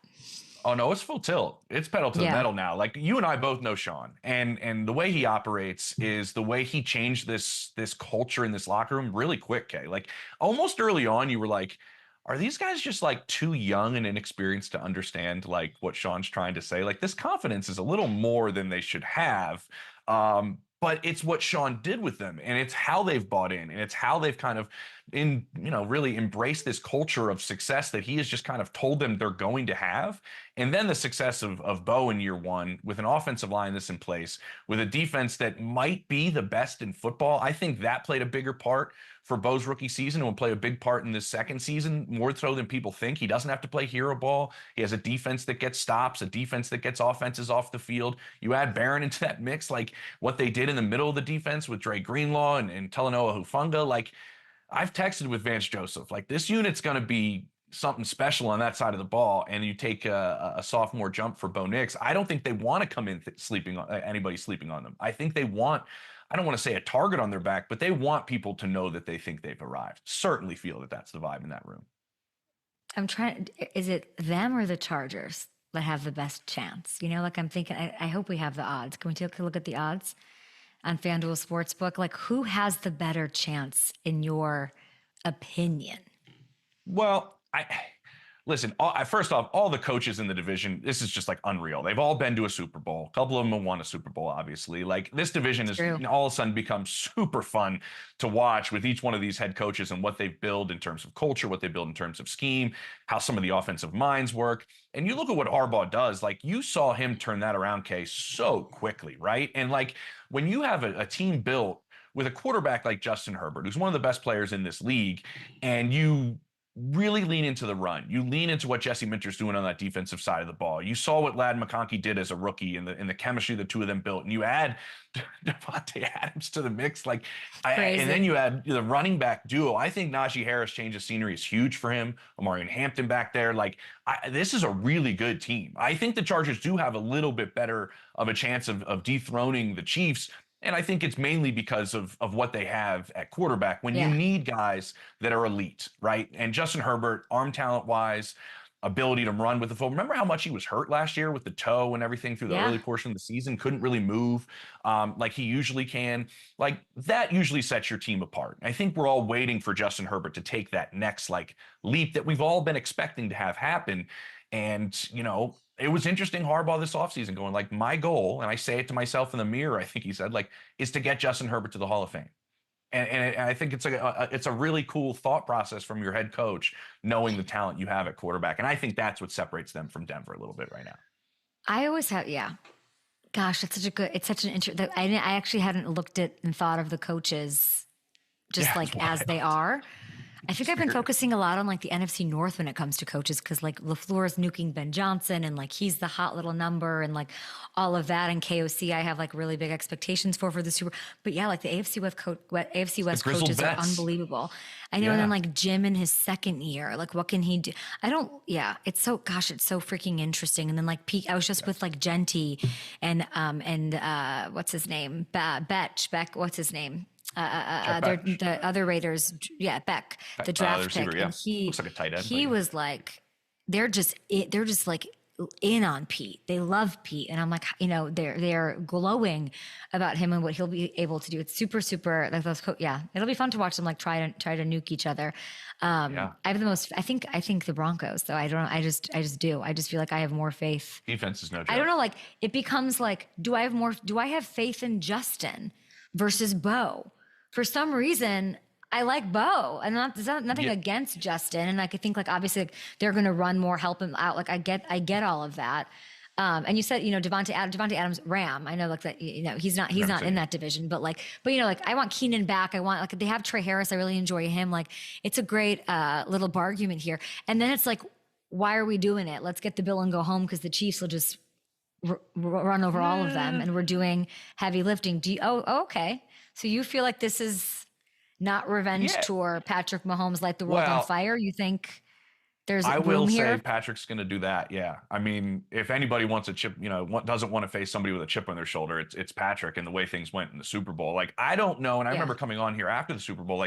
Oh no, it's full tilt. It's pedal to the metal now. Like you and I both know Sean, and the way he operates is the way he changed this culture in this locker room really quick. Kay, like almost early on, you were like, are these guys just like too young and inexperienced to understand like what Sean's trying to say? Like this confidence is a little more than they should have. But it's what Sean did with them, and it's how they've bought in, and it's how they've kind of really embraced this culture of success that he has just kind of told them they're going to have. And then the success of Bo in year 1 with an offensive line that's in place, with a defense that might be the best in football. I think that played a bigger part for Bo's rookie season and will play a big part in this second season, more so than people think. He doesn't have to play hero ball. He has a defense that gets stops, a defense that gets offenses off the field. You add Barron into that mix, like what they did in the middle of the defense with Dre Greenlaw and Talanoa Hufanga. Like I've texted with Vance Joseph, like this unit's going to be something special on that side of the ball. And you take a sophomore jump for Bo Nix. I don't think they want to come in anybody sleeping on them. I think they want, I don't want to say a target on their back, but they want people to know that they think they've arrived. Certainly feel that that's the vibe in that room. Is it them or the Chargers that have the best chance? You know, like I'm thinking, I hope we have the odds. Can we take a look at the odds on FanDuel Sportsbook? Like who has the better chance in your opinion? Well, listen, first off, all the coaches in the division, this is just like unreal. They've all been to a Super Bowl. A couple of them have won a Super Bowl, obviously. Like this division has all of a sudden become super fun to watch with each one of these head coaches and what they build in terms of culture, what they build in terms of scheme, how some of the offensive minds work. And you look at what Harbaugh does, like you saw him turn that around, Kay, so quickly, right? And like when you have a team built with a quarterback like Justin Herbert, who's one of the best players in this league, and you really lean into the run. You lean into what Jesse Minter's doing on that defensive side of the ball. You saw what Ladd McConkey did as a rookie and the chemistry the two of them built. And you add Devontae Adams to the mix, and then you add the running back duo. I think Najee Harris change of scenery is huge for him. Omarion Hampton back there. This is a really good team. I think the Chargers do have a little bit better of a chance of dethroning the Chiefs. And I think it's mainly because of what they have at quarterback when you need guys that are elite, right? And Justin Herbert, arm talent wise, ability to run with the football. Remember how much he was hurt last year with the toe and everything through the early portion of the season? Couldn't really move like he usually can. That usually sets your team apart. I think we're all waiting for Justin Herbert to take that next leap that we've all been expecting to have happen. And, it was interesting Harbaugh this offseason going my goal, and I say it to myself in the mirror, I think he said, is to get Justin Herbert to the Hall of Fame. And I think it's it's a really cool thought process from your head coach, knowing the talent you have at quarterback. And I think that's what separates them from Denver a little bit right now. I always have, gosh, it's such an interesting, I actually hadn't looked at and thought of the coaches just as they are. I think I've been focusing a lot on the NFC North when it comes to coaches because LaFleur's nuking Ben Johnson and he's the hot little number and all of that, and KOC I have really big expectations for the Super. But the AFC West coaches are unbelievable. I know, and then Jim in his second year, what can he do? It's so freaking interesting. And then Pete, I was just with Jeanty and what's his name? Beck, what's his name? The other Raiders, Beck, the draft pick, and he looks like a tight end. He was they're just in on Pete. They love Pete, and I'm they're glowing about him and what he'll be able to do. It's super it'll be fun to watch them try to nuke each other. I have the most. I think the Broncos though. I don't know. I just do. I just feel like I have more faith. Defense is no joke. I don't know. It becomes do I have faith in Justin versus Bo? For some reason, I like Bo, and there's nothing against Justin. And I think obviously they're going to run more, help him out. I get all of that. And you said Devontae Adams Ram. I know that he's not in that division, but I want Keenan back. I want they have Trey Harris. I really enjoy him. It's a great little argument here. And then it's why are we doing it? Let's get the bill and go home because the Chiefs will just run over all of them, and we're doing heavy lifting. Okay. So you feel like this is not revenge tour, Patrick Mahomes light the world on fire? You think there's room here? I will say Patrick's going to do that, yeah. I mean, if anybody wants a chip, doesn't want to face somebody with a chip on their shoulder, it's Patrick and the way things went in the Super Bowl. I don't know, and I remember coming on here after the Super Bowl,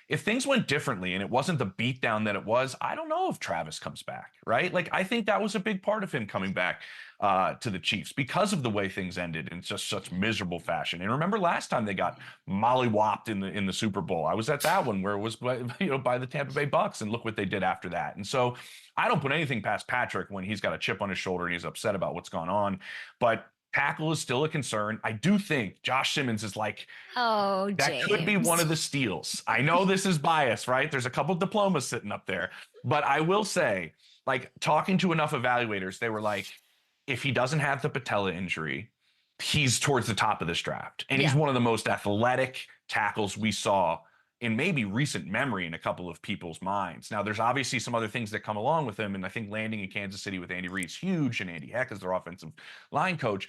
if things went differently and it wasn't the beatdown that it was, I don't know if Travis comes back, right? I think that was a big part of him coming back to the Chiefs because of the way things ended in just such miserable fashion. And remember last time they got mollywopped in the Super Bowl. I was at that one where it was by the Tampa Bay Bucks, and look what they did after that. And so I don't put anything past Patrick when he's got a chip on his shoulder and he's upset about what's gone on. But tackle is still a concern. I do think Josh Simmons is that could be one of the steals. I know this is bias, right? There's a couple diplomas sitting up there, but I will say, talking to enough evaluators, they were if he doesn't have the patella injury, he's towards the top of this draft. And he's one of the most athletic tackles we saw in maybe recent memory in a couple of people's minds. Now, there's obviously some other things that come along with him. And I think landing in Kansas City with Andy Reid's huge, and Andy Heck is their offensive line coach.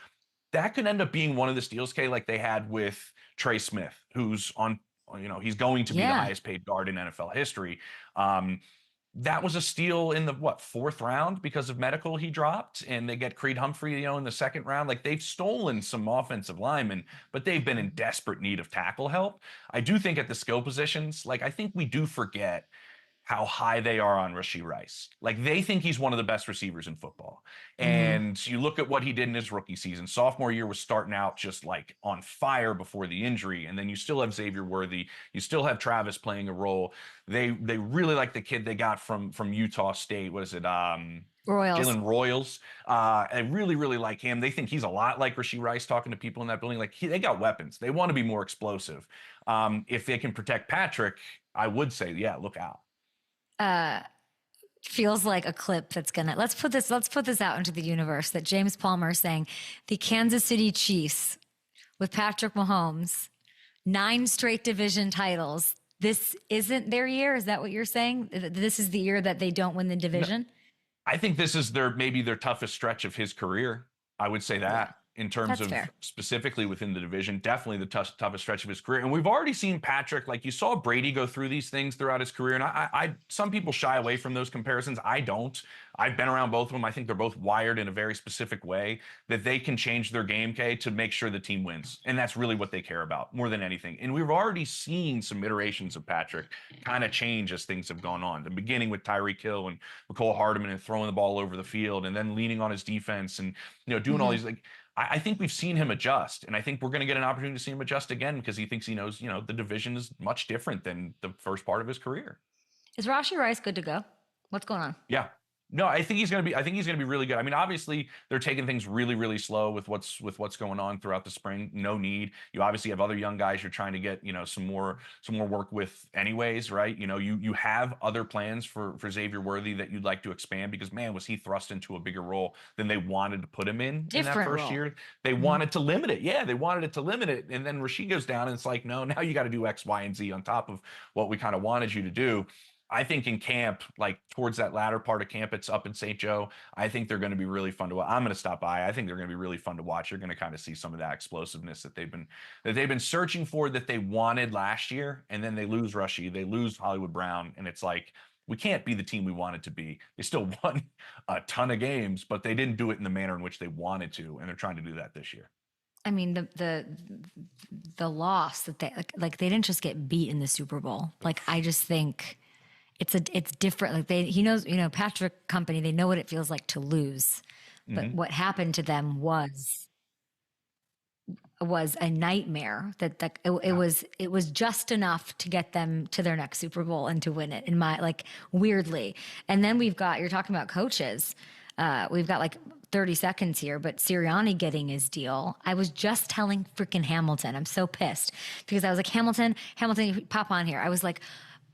That could end up being one of the steals, Kay, like they had with Trey Smith, who's on, he's going to be the highest paid guard in NFL history. That was a steal in the fourth round because of medical he dropped, and they get Creed Humphrey, in the second round. They've stolen some offensive linemen, but they've been in desperate need of tackle help. I do think at the skill positions, I think we do forget how high they are on Rashee Rice. They think he's one of the best receivers in football. And you look at what he did in his rookie season. Sophomore year was starting out just on fire before the injury. And then you still have Xavier Worthy. You still have Travis playing a role. They really like the kid they got from Utah State. What is it? Royals. Jalen Royals. I really, really like him. They think he's a lot like Rashee Rice, talking to people in that building. They got weapons. They want to be more explosive. If they can protect Patrick, I would say, look out. Feels like a clip that's let's put this out into the universe, that James Palmer is saying the Kansas City Chiefs with Patrick Mahomes, 9 straight division titles, this isn't their year? Is that what you're saying? This is the year that they don't win the division? No, I think this is maybe their toughest stretch of his career. I would say that in terms of specifically within the division, definitely the toughest stretch of his career. And we've already seen Patrick, like you saw Brady go through these things throughout his career. And I some people shy away from those comparisons. I don't. I've been around both of them. I think they're both wired in a very specific way that they can change their game, Kay, to make sure the team wins. And that's really what they care about more than anything. And we've already seen some iterations of Patrick kind of change as things have gone on. The beginning with Tyreek Hill and McCole Hardman and throwing the ball over the field and then leaning on his defense and, doing all these, like, I think we've seen him adjust, and I think we're going to get an opportunity to see him adjust again because he thinks he knows, the division is much different than the first part of his career. Is Rashee Rice good to go? What's going on? Yeah. No, I think he's going to be really good. I mean, obviously they're taking things really, really slow with what's going on throughout the spring. No need. You obviously have other young guys you're trying to get, some more work with anyways, right? You have other plans for Xavier Worthy that you'd like to expand because, man, was he thrust into a bigger role than they wanted to put him in that first year. They wanted to limit it. Yeah, they wanted it to limit it. And then Rashee goes down and it's like, no, now you got to do X, Y, and Z on top of what we kind of wanted you to do. I think in camp, like towards that latter part of camp, it's up in St. Joe. I think they're going to be really fun to watch. I'm going to stop by. I think they're going to be really fun to watch. You're going to kind of see some of that explosiveness that they've been searching for, that they wanted last year. And then they lose Rashee, they lose Hollywood Brown. And it's like, we can't be the team we wanted to be. They still won a ton of games, but they didn't do it in the manner in which they wanted to. And they're trying to do that this year. I mean, the loss that they like they didn't just get beat in the Super Bowl. Like, I just think it's different. Like he knows, Patrick Company, they know what it feels like to lose. But what happened to them was a nightmare. It was just enough to get them to their next Super Bowl and to win it, weirdly. And then you're talking about coaches. We've got 30 seconds here, but Sirianni getting his deal. I was just telling freaking Hamilton, I'm so pissed because I was like, Hamilton, pop on here. I was like,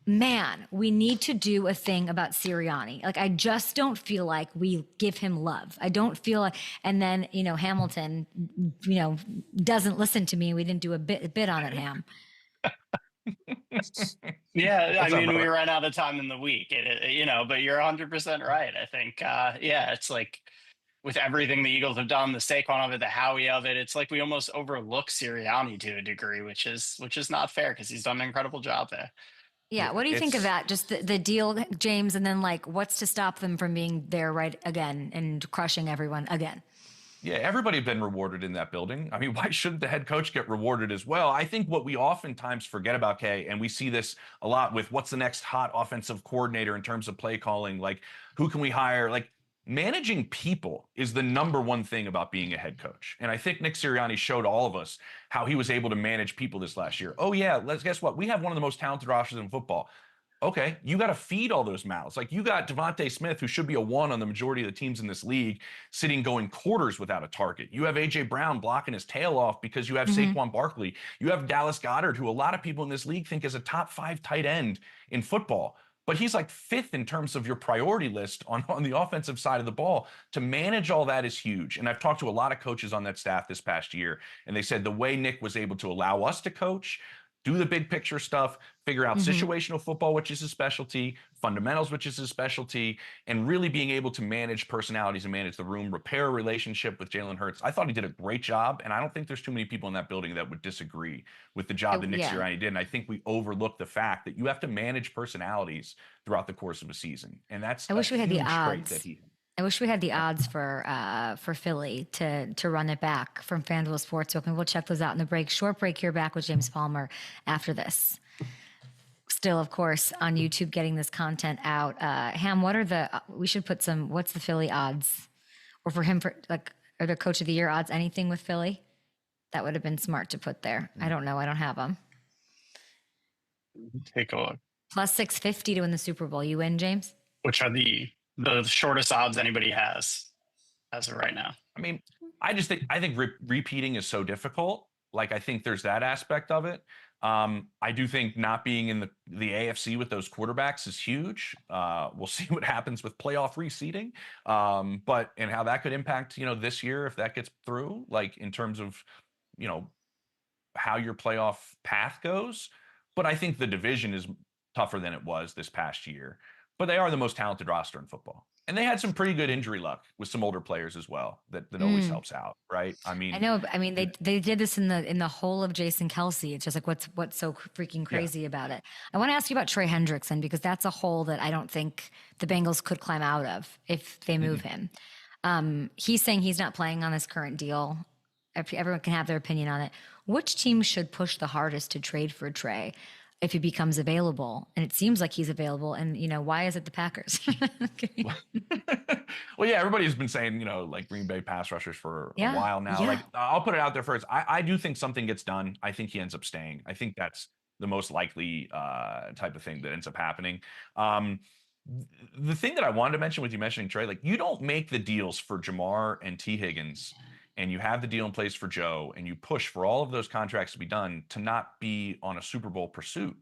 man, we need to do a thing about Sirianni. Like, I just don't feel like we give him love. I don't feel like, and then, Hamilton, doesn't listen to me. We didn't do a bit on it, Ham. Yeah, I mean, we ran out of time in the week, but you're 100% right. I think, it's like with everything the Eagles have done, the Saquon of it, the Howie of it, it's like we almost overlook Sirianni to a degree, which is not fair because he's done an incredible job there. Yeah, what do you think of that? Just the deal, James, and then what's to stop them from being there right again and crushing everyone again? Yeah, everybody had been rewarded in that building. I mean, why shouldn't the head coach get rewarded as well? I think what we oftentimes forget about, Kay, and we see this a lot with what's the next hot offensive coordinator in terms of play calling, like who can we hire? Like, managing people is the number one thing about being a head coach. And I think Nick Sirianni showed all of us how he was able to manage people this last year. Oh yeah, guess what? We have one of the most talented rosters in football. Okay, you got to feed all those mouths. Like, you got Devontae Smith, who should be a 1 on the majority of the teams in this league, sitting going quarters without a target. You have A.J. Brown blocking his tail off because you have Saquon Barkley. You have Dallas Goedert, who a lot of people in this league think is a top 5 tight end in football. But he's like 5th in terms of your priority list on the offensive side of the ball. To manage all that is huge. And I've talked to a lot of coaches on that staff this past year, and they said the way Nick was able to allow us to coach, do the big picture stuff, figure out situational football, which is his specialty, fundamentals, which is his specialty, and really being able to manage personalities and manage the room, repair a relationship with Jalen Hurts. I thought he did a great job, and I don't think there's too many people in that building that would disagree with the job that Nick Sirianni did. And I think we overlook the fact that you have to manage personalities throughout the course of a season, and that's I wish we had the odds. That he had. I wish we had the odds for Philly to run it back from FanDuel Sportsbook, and we'll check those out in the break. Short break here, back with James Palmer after this. Still, of course, on YouTube, getting this content out. Ham, we should put what's the Philly odds? Or for him, are there Coach of the Year odds, anything with Philly? That would have been smart to put there. I don't know. I don't have them. Take a look. Plus 650 to win the Super Bowl. You in, James? Which are the shortest odds anybody has as of right now? I mean, I think repeating is so difficult. Like, I think there's that aspect of it. I do think not being in the AFC with those quarterbacks is huge. We'll see what happens with playoff reseeding, and how that could impact, this year if that gets through, like in terms of, how your playoff path goes. but I think the division is tougher than it was this past year. But they are the most talented roster in football. And they had some pretty good injury luck with some older players as well. That always helps out, right? I mean, I know. I mean, they did this in the whole of Jason Kelsey. It's just like what's so freaking crazy about it. I want to ask you about Trey Hendrickson, because that's a hole that I don't think the Bengals could climb out of if they move him. He's saying he's not playing on this current deal. Everyone can have their opinion on it. Which team should push the hardest to trade for Trey if he becomes available? And it seems like he's available. And, why is it the Packers? Well, yeah, everybody's been saying, like Green Bay pass rushers for a while now. Yeah. Like, I'll put it out there first. I do think something gets done. I think he ends up staying. I think that's the most likely type of thing that ends up happening. The thing that I wanted to mention with you mentioning Trey, like, you don't make the deals for Jamar and T. Higgins, and you have the deal in place for Joe, and you push for all of those contracts to be done to not be on a Super Bowl pursuit.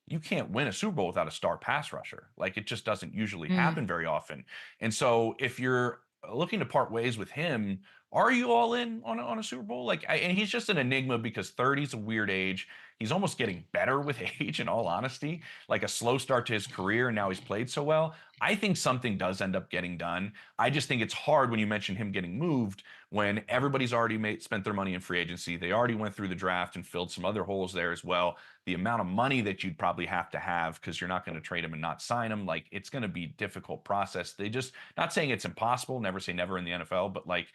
You can't win a Super Bowl without a star pass rusher. Like, it just doesn't usually happen very often. And so if you're looking to part ways with him, are you all in on a Super Bowl? Like, and he's just an enigma because 30 is a weird age. He's almost getting better with age, in all honesty, like a slow start to his career. And now he's played so well. I think something does end up getting done. I just think it's hard when you mention him getting moved when everybody's already spent their money in free agency. They already went through the draft and filled some other holes there as well. The amount of money that you'd probably have to have, because you're not going to trade him and not sign him, like, it's going to be a difficult process. They just, not saying it's impossible, never say never in the NFL, but like,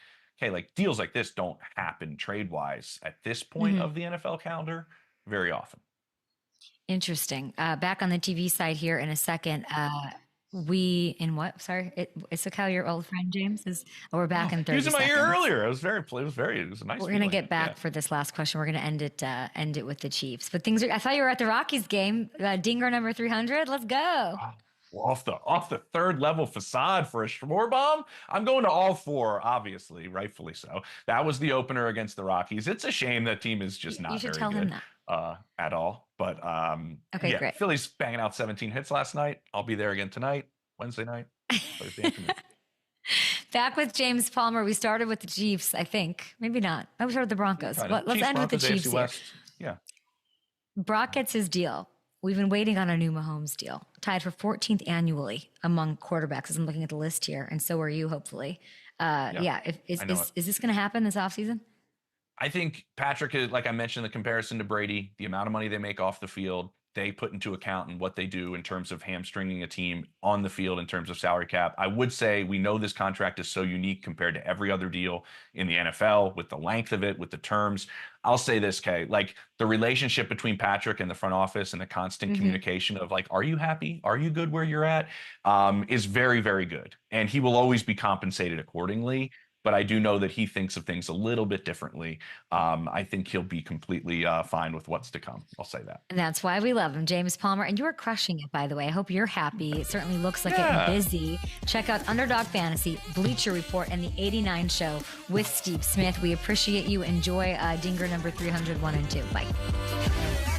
okay, like, deals like this don't happen trade-wise at this point of the NFL calendar very often. Interesting. Back on the TV side here in a second. Issachar, your old friend James we're back in 30 He was in my seconds. ear earlier. It was a nice. We're gonna get back for this last question. We're gonna end it with the Chiefs. But I thought you were at the Rockies game. Dinger number 300. Let's go. Well, off the third level facade for a Shmore bomb. I'm going to all four, obviously, rightfully so. That was the opener against the Rockies. It's a shame that team is just not you should very tell good. Him that. At all. But okay, great. Phillies banging out 17 hits last night. I'll be there again tonight, Wednesday night, Thursday afternoon. Back with James Palmer. We started with the Chiefs, I think. Maybe not. We started with the Broncos. Let's end with the Chiefs here. Yeah. Brock gets his deal. We've been waiting on a new Mahomes deal. Tied for 14th annually among quarterbacks, as I'm looking at the list here. And so are you, hopefully. Is this going to happen this offseason? I think Patrick is, like I mentioned, the comparison to Brady, the amount of money they make off the field, they put into account in what they do in terms of hamstringing a team on the field in terms of salary cap. I would say we know this contract is so unique compared to every other deal in the NFL with the length of it, with the terms. I'll say this, Kay, like, the relationship between Patrick and the front office and the constant communication of, like, are you happy? Are you good where you're at? Is very, very good. And he will always be compensated accordingly. But I do know that he thinks of things a little bit differently. I think he'll be completely fine with what's to come. I'll say that. And that's why we love him, James Palmer. And you are crushing it, by the way. I hope you're happy. It certainly looks like it, busy. Check out Underdog Fantasy, Bleacher Report, and the 89 Show with Steve Smith. We appreciate you. Enjoy Dinger number 301 and 2. Bye.